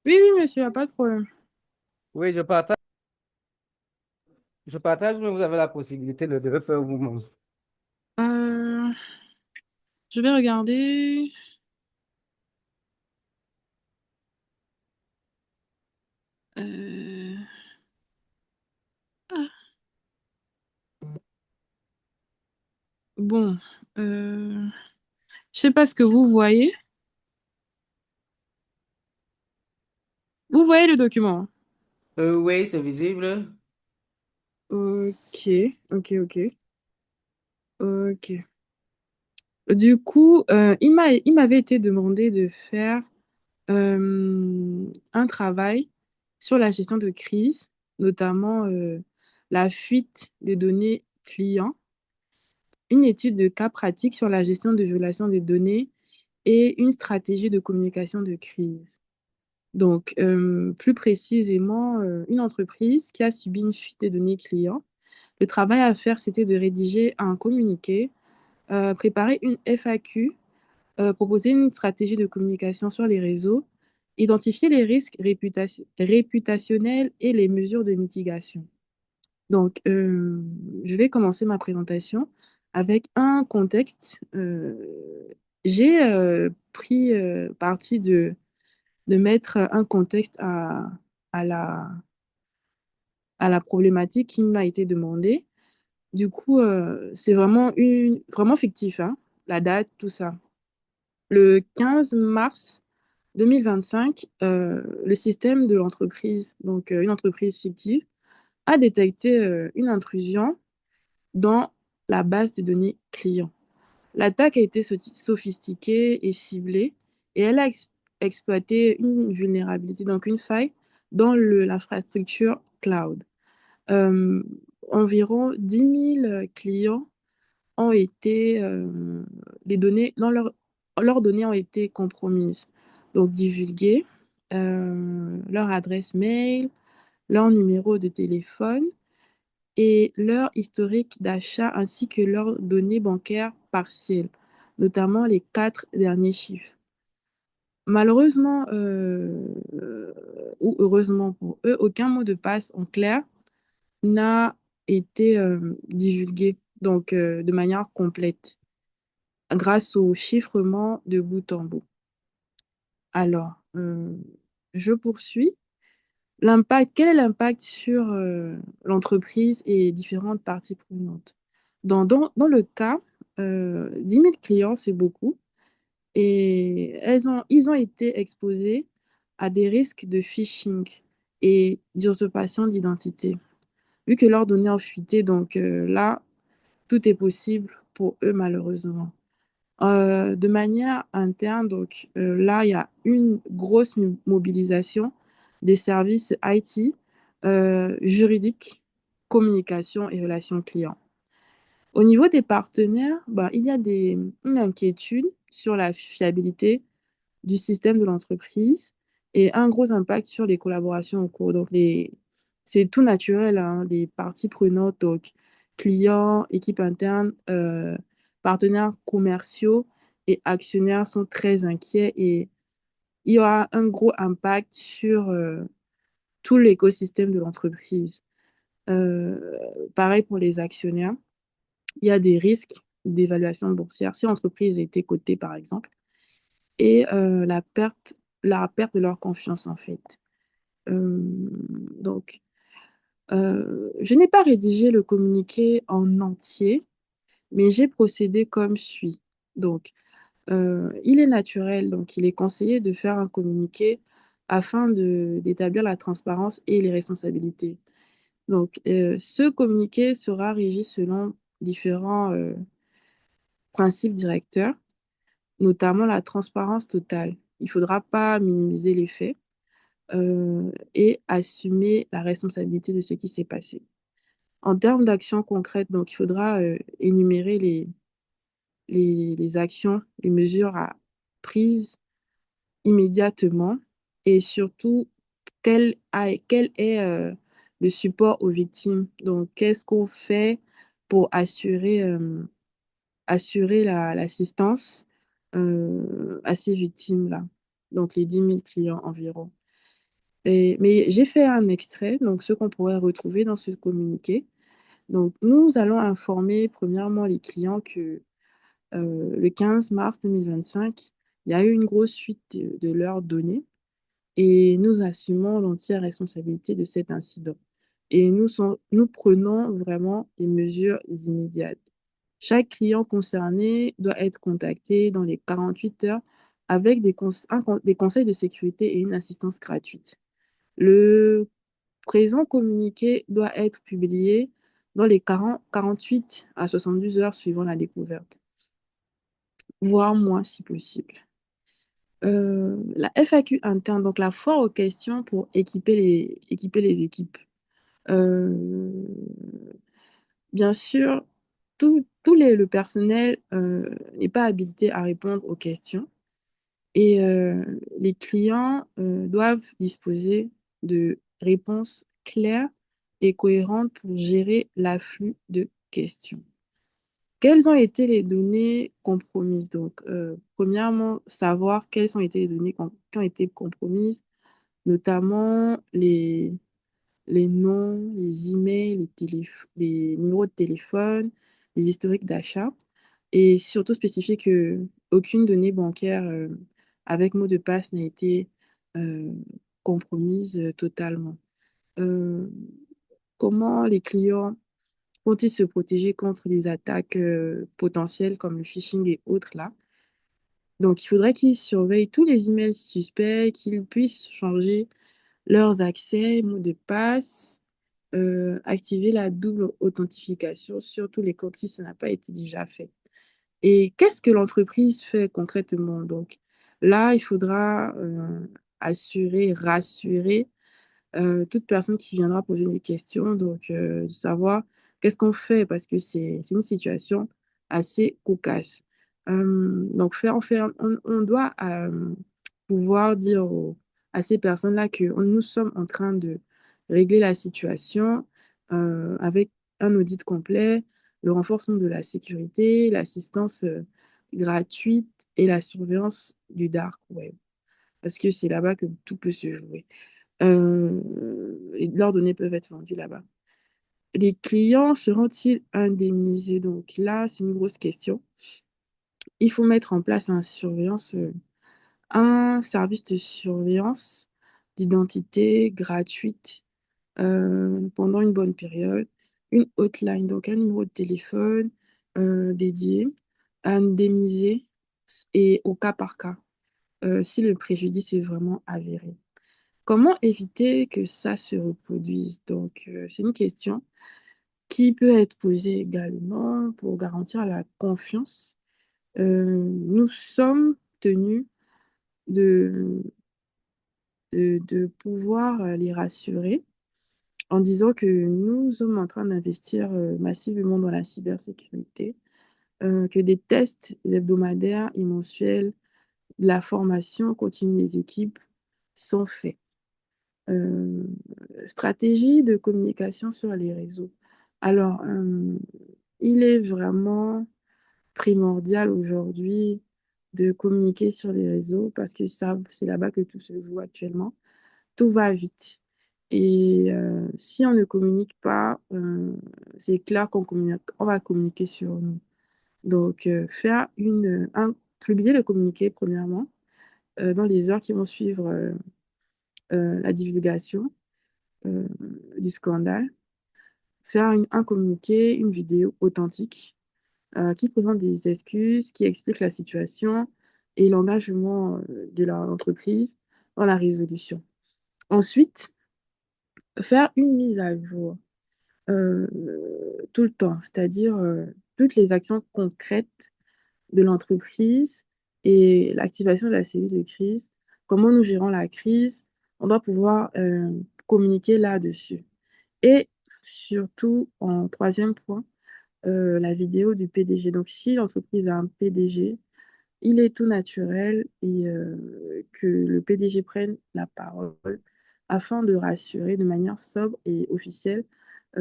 Oui, oui, monsieur, il n'y a pas de problème. Oui, je partage. Je partage, mais vous avez la possibilité de le faire vous-même. Euh, je vais regarder. Euh, ah, bon, je sais pas ce que vous voyez. Vous voyez le document? Oui, c'est visible. Ok, ok. Ok. Du coup, il m'avait été demandé de faire un travail sur la gestion de crise, notamment la fuite des données clients, une étude de cas pratique sur la gestion de violation des données et une stratégie de communication de crise. Donc, plus précisément, une entreprise qui a subi une fuite des données clients. Le travail à faire, c'était de rédiger un communiqué, préparer une FAQ, proposer une stratégie de communication sur les réseaux, identifier les risques réputationnels et les mesures de mitigation. Donc, je vais commencer ma présentation avec un contexte. J'ai pris parti de mettre un contexte à à la problématique qui m'a été demandée. Du coup, c'est vraiment fictif, hein, la date, tout ça. Le 15 mars 2025, le système de l'entreprise, donc une entreprise fictive, a détecté une intrusion dans la base de données client. L'attaque a été sophistiquée et ciblée et elle a exploité une vulnérabilité, donc une faille dans l'infrastructure cloud. Euh, Environ 10 000 clients ont été, les données, leurs données ont été compromises, donc divulguées, leur adresse mail, leur numéro de téléphone et leur historique d'achat ainsi que leurs données bancaires partielles, notamment les 4 derniers chiffres. Malheureusement, ou heureusement pour eux, aucun mot de passe en clair n'a été divulgué, donc de manière complète, grâce au chiffrement de bout en bout. Alors, je poursuis. Quel est l'impact sur l'entreprise et différentes parties prenantes? Dans le cas, 10 000 clients, c'est beaucoup, et ils ont été exposés à des risques de phishing et d'usurpation d'identité, vu que leurs données ont fuité, donc là, tout est possible pour eux, malheureusement. De manière interne, donc là, il y a une grosse mobilisation des services IT, juridiques, communication et relations clients. Au niveau des partenaires, bah, il y a une inquiétude sur la fiabilité du système de l'entreprise et un gros impact sur les collaborations en cours. Donc, c'est tout naturel, hein, les parties prenantes, donc clients, équipe interne, partenaires commerciaux et actionnaires sont très inquiets et il y aura un gros impact sur tout l'écosystème de l'entreprise. Euh, Pareil pour les actionnaires, il y a des risques d'évaluation boursière si l'entreprise a été cotée, par exemple, et la perte de leur confiance, en fait. Euh, donc, je n'ai pas rédigé le communiqué en entier, mais j'ai procédé comme suit. Donc, il est naturel, donc il est conseillé de faire un communiqué afin d'établir la transparence et les responsabilités. Donc, ce communiqué sera régi selon différents principes directeurs, notamment la transparence totale. Il ne faudra pas minimiser les faits et assumer la responsabilité de ce qui s'est passé. En termes d'actions concrètes, donc, il faudra énumérer les actions, les mesures prises immédiatement et surtout quel est le support aux victimes. Donc, qu'est-ce qu'on fait pour assurer l'assistance à ces victimes-là, donc les 10 000 clients environ. Mais j'ai fait un extrait, donc ce qu'on pourrait retrouver dans ce communiqué. Donc, nous allons informer premièrement les clients que le 15 mars 2025, il y a eu une grosse fuite de leurs données et nous assumons l'entière responsabilité de cet incident. Et nous prenons vraiment les mesures immédiates. Chaque client concerné doit être contacté dans les 48 heures avec des conseils de sécurité et une assistance gratuite. Le présent communiqué doit être publié dans les 48 à 72 heures suivant la découverte, voire moins si possible. La FAQ interne, donc la foire aux questions pour équiper les équipes. Euh, Bien sûr, le personnel n'est pas habilité à répondre aux questions et les clients doivent disposer de réponses claires et cohérentes pour gérer l'afflux de questions. Quelles ont été les données compromises? Donc, premièrement, savoir quelles ont été les données qui ont été compromises, notamment les noms, les emails, les numéros de téléphone, les historiques d'achat, et surtout spécifier que aucune donnée bancaire avec mot de passe n'a été euh, compromise totalement. Euh, Comment les clients vont-ils se protéger contre les attaques potentielles comme le phishing et autres là? Donc, il faudrait qu'ils surveillent tous les emails suspects, qu'ils puissent changer leurs accès, mots de passe, activer la double authentification sur tous les comptes si ça n'a pas été déjà fait. Et qu'est-ce que l'entreprise fait concrètement? Donc là, il faudra assurer, rassurer toute personne qui viendra poser des questions, donc de savoir qu'est-ce qu'on fait parce que c'est une situation assez cocasse. Donc on doit pouvoir dire à ces personnes-là que nous sommes en train de régler la situation avec un audit complet, le renforcement de la sécurité, l'assistance gratuite et la surveillance du dark web, parce que c'est là-bas que tout peut se jouer. Leurs données peuvent être vendues là-bas. Les clients seront-ils indemnisés? Donc là, c'est une grosse question. Il faut mettre en place un service de surveillance d'identité gratuite pendant une bonne période, une hotline, donc un numéro de téléphone dédié, indemnisé et au cas par cas, si le préjudice est vraiment avéré. Comment éviter que ça se reproduise? Donc, c'est une question qui peut être posée également pour garantir la confiance. Nous sommes tenus de, de pouvoir les rassurer en disant que nous sommes en train d'investir massivement dans la cybersécurité, que des tests hebdomadaires et mensuels, de la formation continue des équipes sont faits. Euh, Stratégie de communication sur les réseaux. Alors, il est vraiment primordial aujourd'hui de communiquer sur les réseaux parce que ça, c'est là-bas que tout se joue actuellement. Tout va vite. Et si on ne communique pas, c'est clair on va communiquer sur nous. Donc, publier le communiqué, premièrement, dans les heures qui vont suivre la divulgation euh, du scandale, faire un communiqué, une vidéo authentique qui présente des excuses, qui explique la situation et l'engagement de l'entreprise dans la résolution. Ensuite, faire une mise à jour euh, tout le temps, c'est-à-dire toutes les actions concrètes de l'entreprise et l'activation de la cellule de crise, comment nous gérons la crise, on doit pouvoir communiquer là-dessus. Et surtout, en troisième point, la vidéo du PDG. Donc, si l'entreprise a un PDG, il est tout naturel et que le PDG prenne la parole afin de rassurer de manière sobre et officielle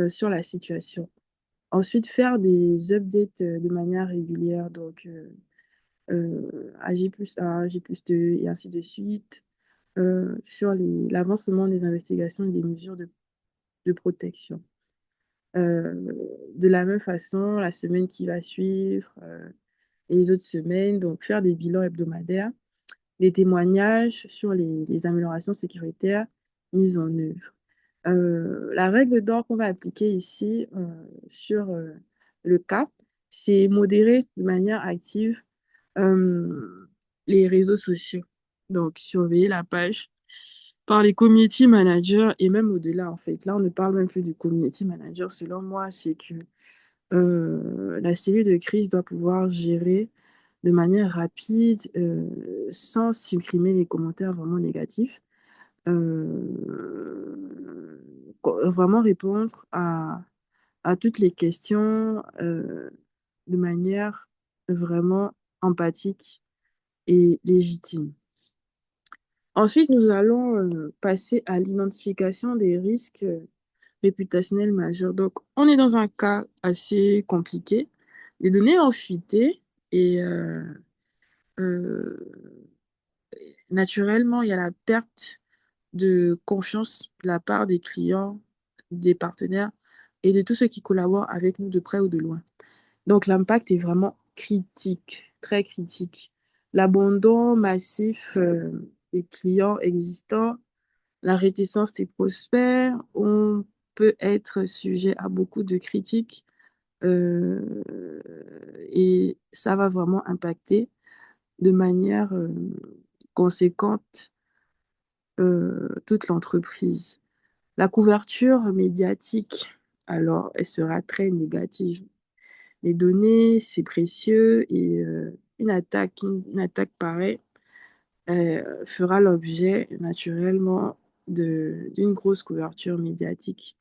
sur la situation. Ensuite, faire des updates de manière régulière, donc à J+1, J+2 et ainsi de suite, sur l'avancement des investigations et des mesures de protection. Euh, de la même façon, la semaine qui va suivre et les autres semaines, donc faire des bilans hebdomadaires, des témoignages sur les améliorations sécuritaires mises en œuvre. La règle d'or qu'on va appliquer ici sur le CAP, c'est modérer de manière active euh, les réseaux sociaux. Donc, surveiller la page par les community managers et même au-delà, en fait. Là, on ne parle même plus du community manager. Selon moi, c'est que la cellule de crise doit pouvoir gérer de manière rapide, sans supprimer les commentaires vraiment négatifs. Vraiment répondre à toutes les questions de manière vraiment empathique et légitime. Ensuite, nous allons passer à l'identification des risques réputationnels majeurs. Donc, on est dans un cas assez compliqué. Les données ont fuité et euh, naturellement, il y a la perte de confiance de la part des clients, des partenaires et de tous ceux qui collaborent avec nous de près ou de loin. Donc l'impact est vraiment critique, très critique. L'abandon massif des clients existants, la réticence des prospects, on peut être sujet à beaucoup de critiques et ça va vraiment impacter de manière conséquente toute l'entreprise. La couverture médiatique, alors, elle sera très négative. Les données, c'est précieux et une attaque pareille fera l'objet naturellement d'une grosse couverture médiatique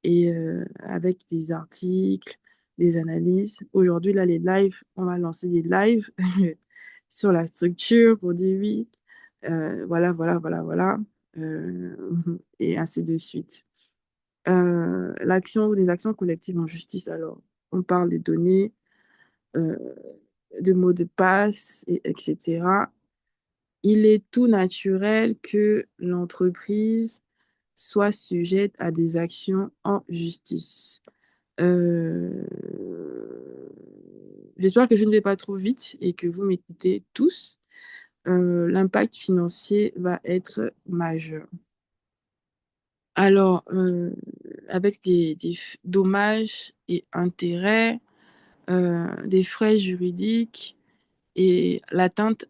et avec des articles, des analyses. Aujourd'hui, là, les lives, on va lancer des lives sur la structure pour dire oui, voilà, voilà, voilà, voilà, euh, et ainsi de suite. Des actions collectives en justice, alors, on parle des données, euh, de mots de passe, etc. Il est tout naturel que l'entreprise soit sujette à des actions en justice. Euh, J'espère que je ne vais pas trop vite et que vous m'écoutez tous. L'impact financier va être majeur. Alors, avec des dommages et intérêts, des frais juridiques et l'atteinte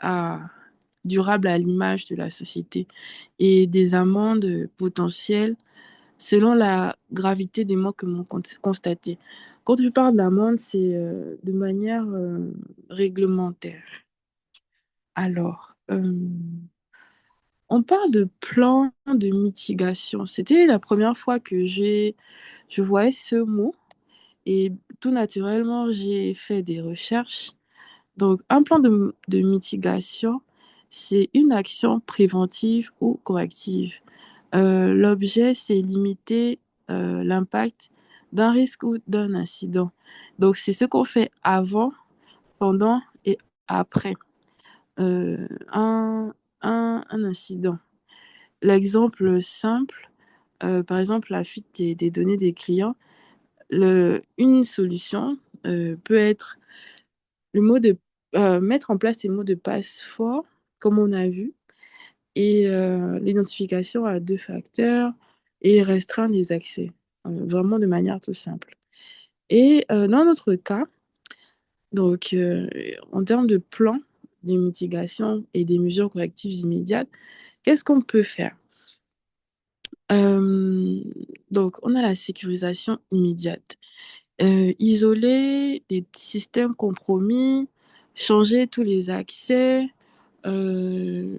durable à l'image de la société et des amendes potentielles selon la gravité des manquements constatés. Quand je parle d'amende, c'est de manière réglementaire. Alors, on parle de plan de mitigation. C'était la première fois que je voyais ce mot et tout naturellement, j'ai fait des recherches. Donc, un plan de mitigation, c'est une action préventive ou corrective. L'objet, c'est limiter l'impact d'un risque ou d'un incident. Donc, c'est ce qu'on fait avant, pendant et après euh, un, un incident. L'exemple simple, par exemple, la fuite des données des clients, une solution peut être le mot de, mettre en place des mots de passe forts, comme on a vu, et l'identification à deux facteurs et restreindre les accès, vraiment de manière tout simple. Et dans notre cas, donc en termes de plan de mitigation et des mesures correctives immédiates, qu'est-ce qu'on peut faire? Euh, donc, on a la sécurisation immédiate. Isoler des systèmes compromis, changer tous les accès, euh,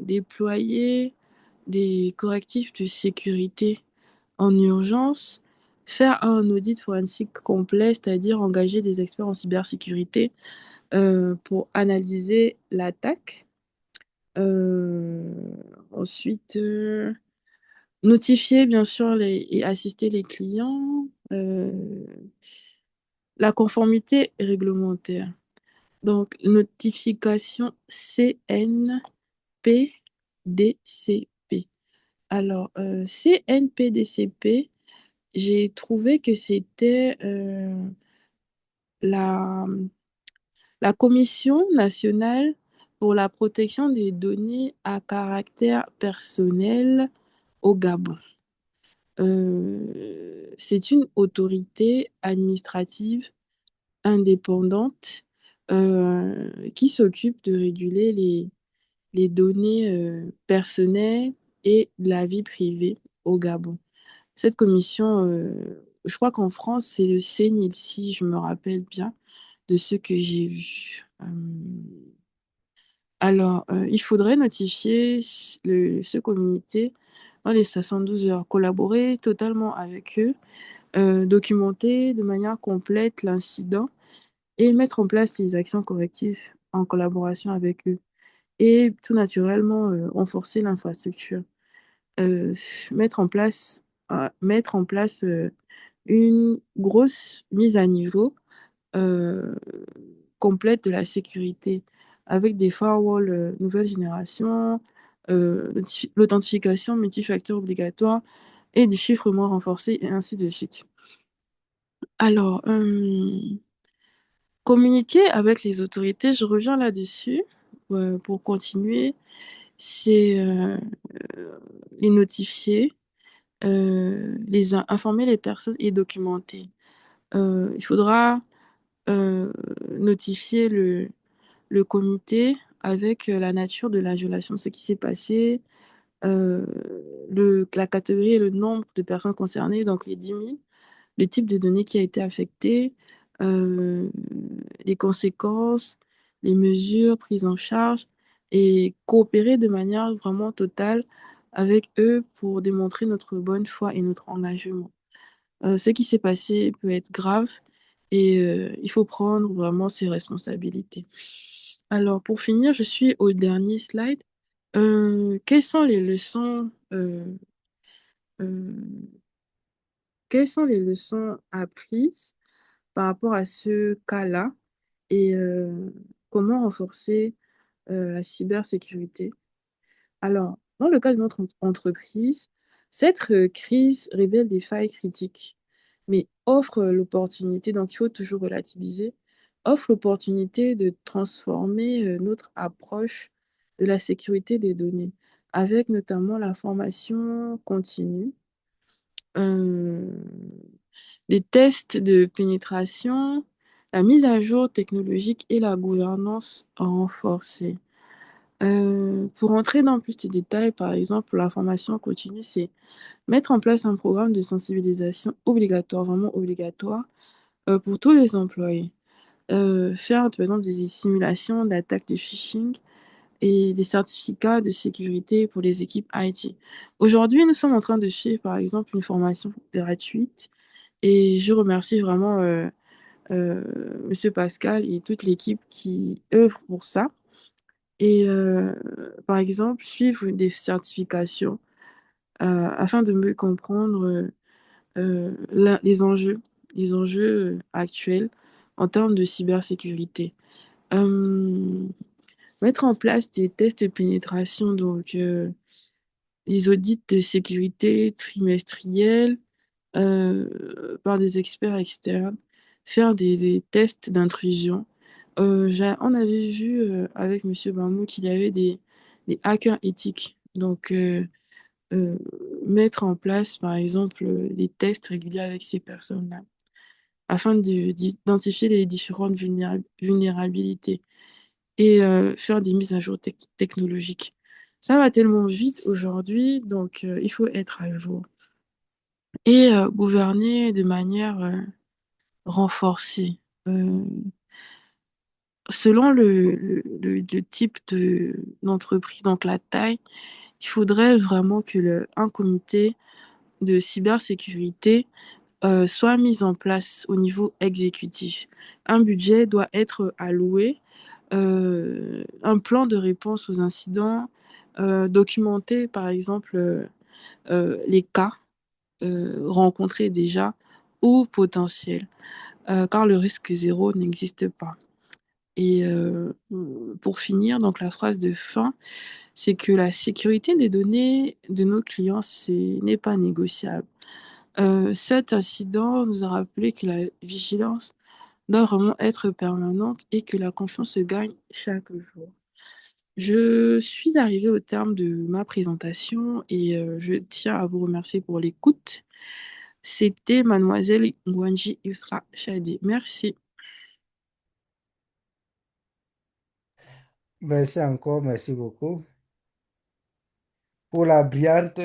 déployer des correctifs de sécurité en urgence, faire un audit forensique complet, c'est-à-dire engager des experts en cybersécurité pour analyser l'attaque. Euh, Ensuite, notifier bien sûr et assister les clients. La conformité réglementaire. Donc, notification CNPDCP. Alors, CNPDCP, j'ai trouvé que c'était la, la Commission nationale pour la protection des données à caractère personnel au Gabon. C'est une autorité administrative indépendante qui s'occupe de réguler les données personnelles et la vie privée au Gabon. Cette commission, je crois qu'en France, c'est le CNIL, si je me rappelle bien de ce que j'ai vu. Alors, il faudrait notifier ce comité dans les 72 heures, collaborer totalement avec eux, documenter de manière complète l'incident et mettre en place des actions correctives en collaboration avec eux. Et tout naturellement, renforcer l'infrastructure. Euh, mettre en place une grosse mise à niveau euh, complète de la sécurité avec des firewalls nouvelle génération, l'authentification multifacteur obligatoire et du chiffrement renforcé et ainsi de suite. Alors, communiquer avec les autorités, je reviens là-dessus pour continuer, c'est les notifier, informer les personnes et documenter. Il faudra notifier le comité avec la nature de la violation, ce qui s'est passé, la catégorie et le nombre de personnes concernées, donc les 10 000, le type de données qui a été affecté, euh, les conséquences, les mesures prises en charge et coopérer de manière vraiment totale avec eux pour démontrer notre bonne foi et notre engagement. Ce qui s'est passé peut être grave et il faut prendre vraiment ses responsabilités. Alors, pour finir, je suis au dernier slide. Quelles sont les leçons, euh, quelles sont les leçons apprises par rapport à ce cas-là et comment renforcer la cybersécurité? Alors, dans le cas de notre entreprise, cette crise révèle des failles critiques, mais offre l'opportunité, donc il faut toujours relativiser, offre l'opportunité de transformer notre approche de la sécurité des données, avec notamment la formation continue, euh, des tests de pénétration, la mise à jour technologique et la gouvernance renforcée. Pour entrer dans plus de détails, par exemple, la formation continue, c'est mettre en place un programme de sensibilisation obligatoire, vraiment obligatoire, pour tous les employés. Faire, par exemple, des simulations d'attaques de phishing et des certificats de sécurité pour les équipes IT. Aujourd'hui, nous sommes en train de suivre, par exemple, une formation gratuite et je remercie vraiment euh, Monsieur Pascal et toute l'équipe qui œuvre pour ça. Et par exemple, suivre des certifications afin de mieux comprendre les enjeux actuels en termes de cybersécurité. Euh, Mettre en place des tests de pénétration, donc des audits de sécurité trimestriels par des experts externes, faire des tests d'intrusion. On avait vu avec Monsieur Bamou qu'il y avait des hackers éthiques. Donc, euh, mettre en place, par exemple, des tests réguliers avec ces personnes-là, afin d'identifier les différentes vulnérabilités et faire des mises à jour technologiques. Ça va tellement vite aujourd'hui, donc il faut être à jour et gouverner de manière renforcée. Euh, Selon le type d'entreprise, donc la taille, il faudrait vraiment que un comité de cybersécurité soit mis en place au niveau exécutif. Un budget doit être alloué, un plan de réponse aux incidents, documenter par exemple les cas rencontrés déjà ou potentiels, car le risque zéro n'existe pas. Et pour finir, donc la phrase de fin, c'est que la sécurité des données de nos clients, n'est pas négociable. Cet incident nous a rappelé que la vigilance doit vraiment être permanente et que la confiance se gagne chaque jour. Je suis arrivée au terme de ma présentation et je tiens à vous remercier pour l'écoute. C'était Mademoiselle Ngwanji Yusra Chadi. Merci. Merci encore, merci beaucoup pour la brillante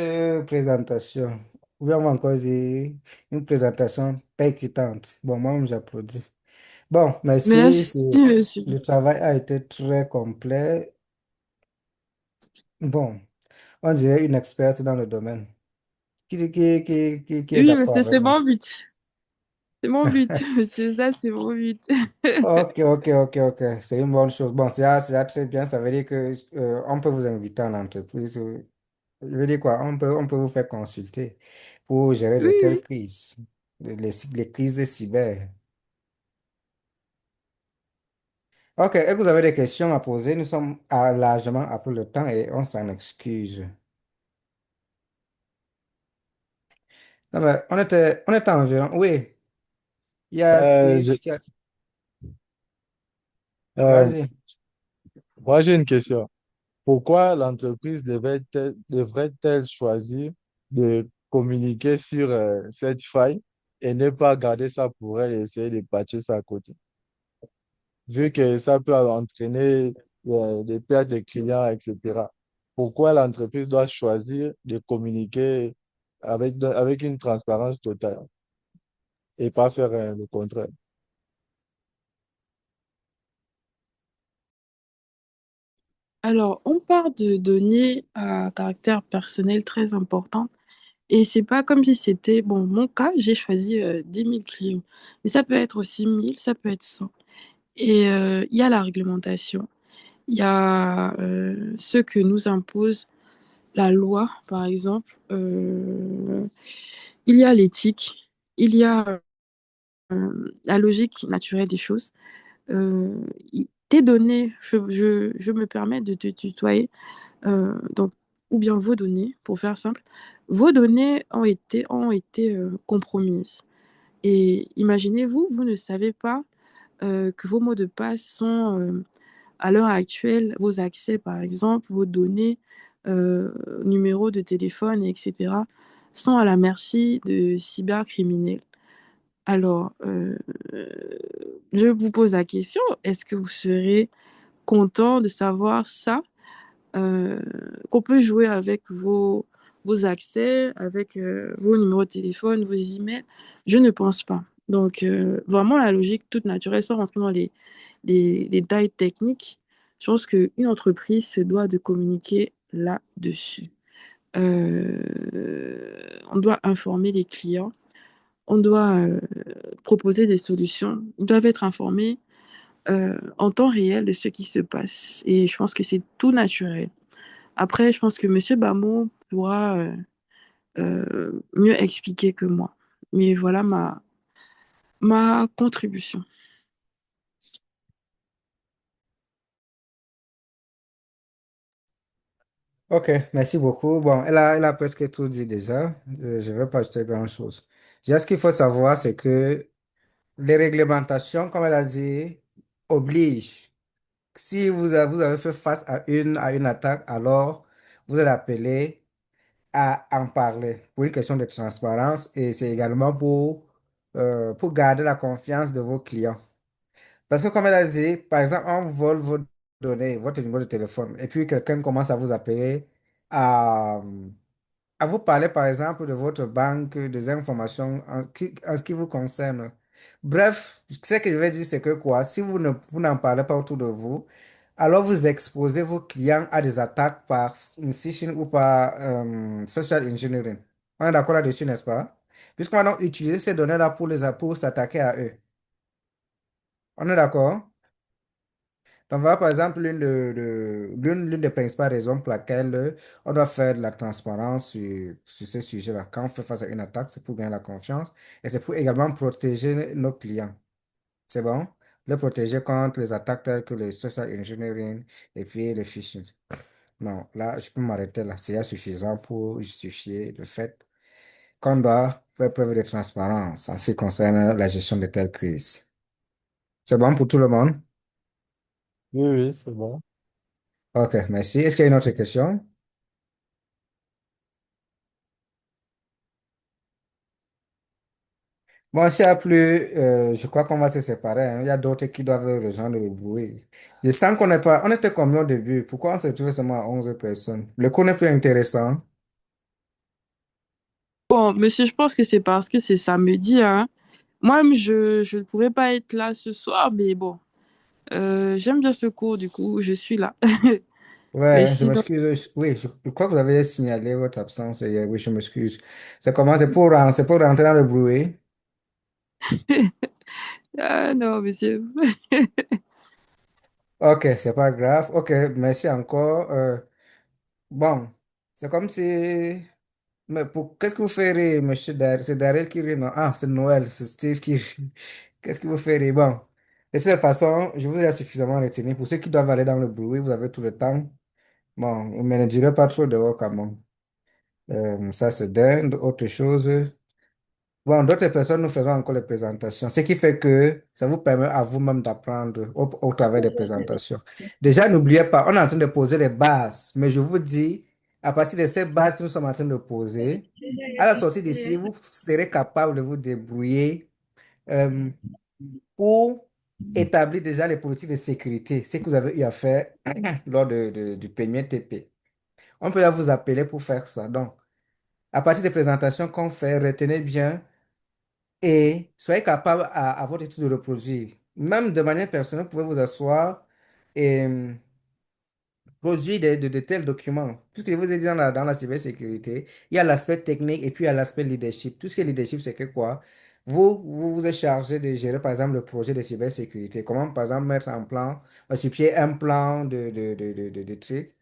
présentation. Vraiment encore dire une présentation percutante. Bon, moi, j'applaudis. Bon, merci. Merci, monsieur. Le travail a été très complet. Bon, on dirait une experte dans le domaine. Qui est Oui, d'accord monsieur, avec c'est moi? mon but. C'est mon but, monsieur, ça, c'est mon but. Ok, ok, ok, ok. C'est une bonne chose. Bon, c'est très bien. Ça veut dire que on peut vous inviter en entreprise. Je veux dire quoi? On peut vous faire consulter pour gérer Oui, de telles oui. crises, les crises cyber. Ok, et vous avez des questions à poser? Nous sommes largement après le temps et on s'en excuse. Non, mais on était environ. Oui, il y a Euh, Steve je- qui a. euh, Vas-y. Moi, j'ai une question. Pourquoi l'entreprise devrait-elle choisir de communiquer sur cette faille et ne pas garder ça pour elle et essayer de patcher ça à côté? Vu que ça peut entraîner des pertes de clients, etc. Pourquoi l'entreprise doit choisir de communiquer avec une transparence totale et pas faire le contraire? Alors, on part de données à caractère personnel très importantes. Et c'est pas comme si c'était, bon, mon cas, j'ai choisi 10 000 clients. Mais ça peut être aussi 1000, ça peut être 100. Et il y a la réglementation. Il y a ce que nous impose la loi, par exemple. Il y a l'éthique. Il y a la logique naturelle des choses. Euh, Tes données, je me permets de te tutoyer, donc, ou bien vos données, pour faire simple, vos données ont été compromises. Et imaginez-vous, vous ne savez pas que vos mots de passe sont, à l'heure actuelle, vos accès, par exemple, vos données, numéros de téléphone, etc., sont à la merci de cybercriminels. Alors, je vous pose la question, est-ce que vous serez content de savoir ça, euh, qu'on peut jouer avec vos accès, avec vos numéros de téléphone, vos emails? Je ne pense pas. Donc, vraiment, la logique toute naturelle, sans rentrer dans les détails techniques, je pense qu'une entreprise se doit de communiquer là-dessus. Euh, on doit informer les clients, on doit proposer des solutions. Ils doivent être informés en temps réel de ce qui se passe. Et je pense que c'est tout naturel. Après, je pense que Monsieur Bamo pourra mieux expliquer que moi. Mais voilà ma contribution. Ok, merci beaucoup. Bon, elle a presque tout dit déjà. Je ne vais pas ajouter grand-chose. Déjà, ce qu'il faut savoir, c'est que les réglementations, comme elle a dit, obligent. Si vous avez fait face à une attaque, alors vous êtes appelé à en parler pour une question de transparence et c'est également pour garder la confiance de vos clients. Parce que comme elle a dit, par exemple, on vole vos données, votre numéro de téléphone, et puis quelqu'un commence à vous appeler à, à vous parler, par exemple, de votre banque, des informations en ce qui vous concerne. Bref, ce que je vais dire, c'est que quoi, si vous n'en parlez pas autour de vous, alors vous exposez vos clients à des attaques par phishing ou par social engineering. On est d'accord là-dessus, n'est-ce pas? Puisqu'on va donc utiliser ces données-là pour s'attaquer à eux. On est d'accord? Donc voilà par exemple l'une des principales raisons pour laquelle on doit faire de la transparence sur ce sujet-là. Quand on fait face à une attaque, c'est pour gagner la confiance et c'est pour également protéger nos clients. C'est bon? Les protéger contre les attaques telles que le social engineering et puis le phishing. Non, là, je peux m'arrêter là. C'est suffisant pour justifier le fait qu'on doit faire preuve de transparence en ce qui concerne la gestion de telles crises. C'est bon pour tout le monde? Oui, oui, c'est bon. Ok, merci. Est-ce qu'il y a une autre question? Bon, s'il n'y a plus, je crois qu'on va se séparer, hein. Il y a d'autres qui doivent rejoindre le bruit. Je sens qu'on n'est pas. On était combien au début? Pourquoi on se trouve seulement à 11 personnes? Le cours n'est plus intéressant. Bon, monsieur, je pense que c'est parce que c'est samedi, hein. Moi-même, je ne pouvais pas être là ce soir, mais bon, j'aime bien ce cours, du coup, je suis là. Mais Ouais, je sinon, m'excuse. Oui, je crois que vous avez signalé votre absence hier. Oui, je m'excuse. C'est comment? C'est pour rentrer dans le bruit. ah non, monsieur. Ok, c'est pas grave. Ok, merci encore. Bon, c'est comme si. Mais qu'est-ce que vous faites rire, monsieur Dar c'est Daryl qui rit, non? Ah, c'est Noël, c'est Steve qui rit. Qu'est-ce qui vous fait rire? Bon, de toute façon, je vous ai suffisamment retenu. Pour ceux qui doivent aller dans le bruit, vous avez tout le temps. Bon, mais ne durez pas trop dehors quand même. Ça, c'est d'un. Autre chose. Bon, d'autres personnes nous feront encore les présentations, ce qui fait que ça vous permet à vous-même d'apprendre au travers des présentations. Déjà, n'oubliez pas, on est en train de poser les bases, mais je vous dis, à partir de ces bases que nous sommes en train de poser, à la sortie d'ici, vous serez capable de vous débrouiller euh, pour établit déjà les politiques de sécurité, ce que vous avez eu à faire lors du premier TP. On peut vous appeler pour faire ça. Donc, à partir des présentations qu'on fait, retenez bien et soyez capable à votre étude de reproduire. Même de manière personnelle, vous pouvez vous asseoir et produire de tels documents. Puisque je vous ai dit dans la cybersécurité, il y a l'aspect technique et puis il y a l'aspect leadership. Tout ce qui est leadership, c'est que quoi? Vous êtes chargé de gérer, par exemple, le projet de cybersécurité. Comment, par exemple, mettre en plan, sur pied un plan de trucs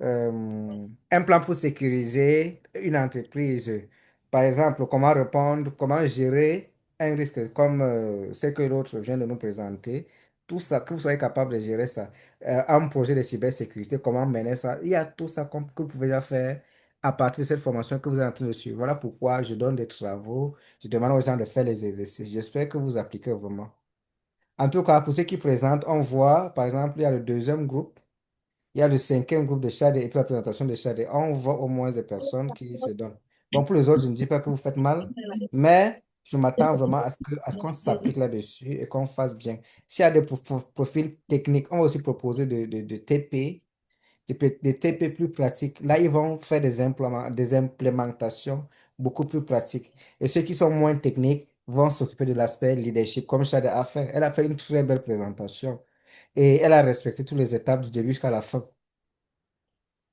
un plan pour sécuriser une entreprise. Par exemple, comment répondre, comment gérer un risque comme ce que l'autre vient de nous présenter. Tout ça, que vous soyez capable de gérer ça. Un projet de cybersécurité, comment mener ça. Il y a tout ça que vous pouvez déjà faire à partir de cette formation que vous êtes en train de suivre. Voilà pourquoi je donne des travaux. Je demande aux gens de faire les exercices. J'espère que vous appliquez vraiment. En tout cas, pour ceux qui présentent, on voit, par exemple, il y a le deuxième groupe. Il y a le cinquième groupe de Chad et puis la présentation de Chad. On voit au moins des personnes qui se donnent. Bon, pour les autres, je ne dis pas que vous faites mal, mais je m'attends vraiment à ce qu'on s'applique là-dessus et qu'on fasse bien. S'il y a des profils techniques, on va aussi proposer de TP, des TP plus pratiques. Là, ils vont faire des implémentations beaucoup plus pratiques. Et ceux qui sont moins techniques vont s'occuper de l'aspect leadership, comme Chad a fait. Elle a fait une très belle présentation et elle a respecté toutes les étapes du début jusqu'à la fin.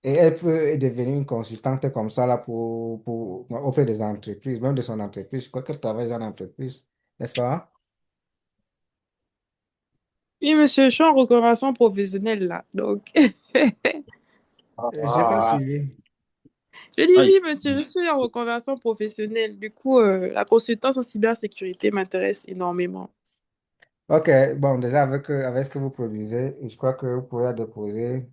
Et elle peut devenir une consultante comme ça là auprès des entreprises, même de son entreprise. Je crois qu'elle travaille dans l'entreprise, n'est-ce pas? Oui, monsieur, je suis en reconversion professionnelle là. Donc, J'ai pas suivi. je dis Oui. oui, monsieur, je suis en reconversion professionnelle. Du coup, la consultance en cybersécurité m'intéresse énormément. Ok, bon, déjà avec ce que vous produisez, je crois que vous pouvez déposer,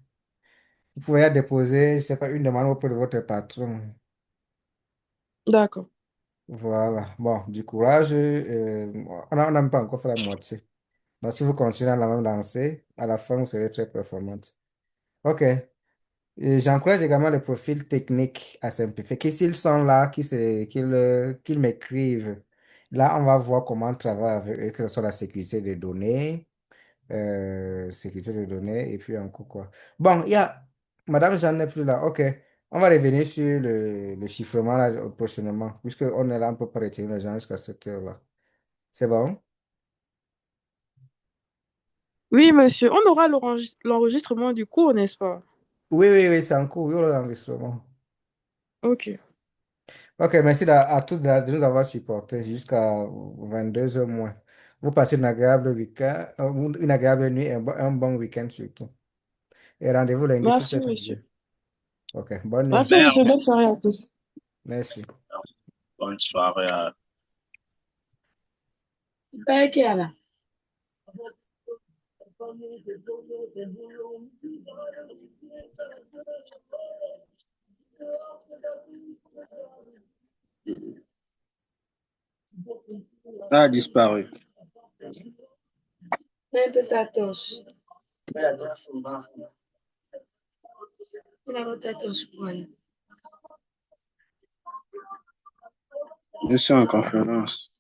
je sais pas, une demande auprès de votre patron. D'accord. Voilà. Bon, du courage. On n'a même pas encore fait la moitié. Donc, si vous continuez dans la même lancée, à la fin, vous serez très performante. Ok. Et j'encourage également les profils techniques à simplifier. Que s'ils sont là, qu'ils m'écrivent. Là, on va voir comment on travaille avec eux, que ce soit la sécurité de données, et puis encore quoi. Bon, il y a, Madame Jeanne n'est plus là. Ok, on va revenir sur le chiffrement là, prochainement, puisqu'on est là, on ne peut pas retirer les gens jusqu'à cette heure-là. C'est bon? Oui, monsieur, on aura l'enregistrement du cours, n'est-ce pas? Oui, oui, oui, c'est en cours, oui, on a l'enregistrement. Ok. Ok, merci à tous de nous avoir supportés jusqu'à 22 heures moins. Vous passez une agréable week-end, une agréable nuit et un bon week-end surtout. Et rendez-vous lundi si Merci, c'est monsieur. Dieu. Ok, bonne nuit. Merci, monsieur. Bonne soirée à tous. Merci. Bonne soirée à A disparu. 14. Numéro 14, Paul. Je suis en conférence.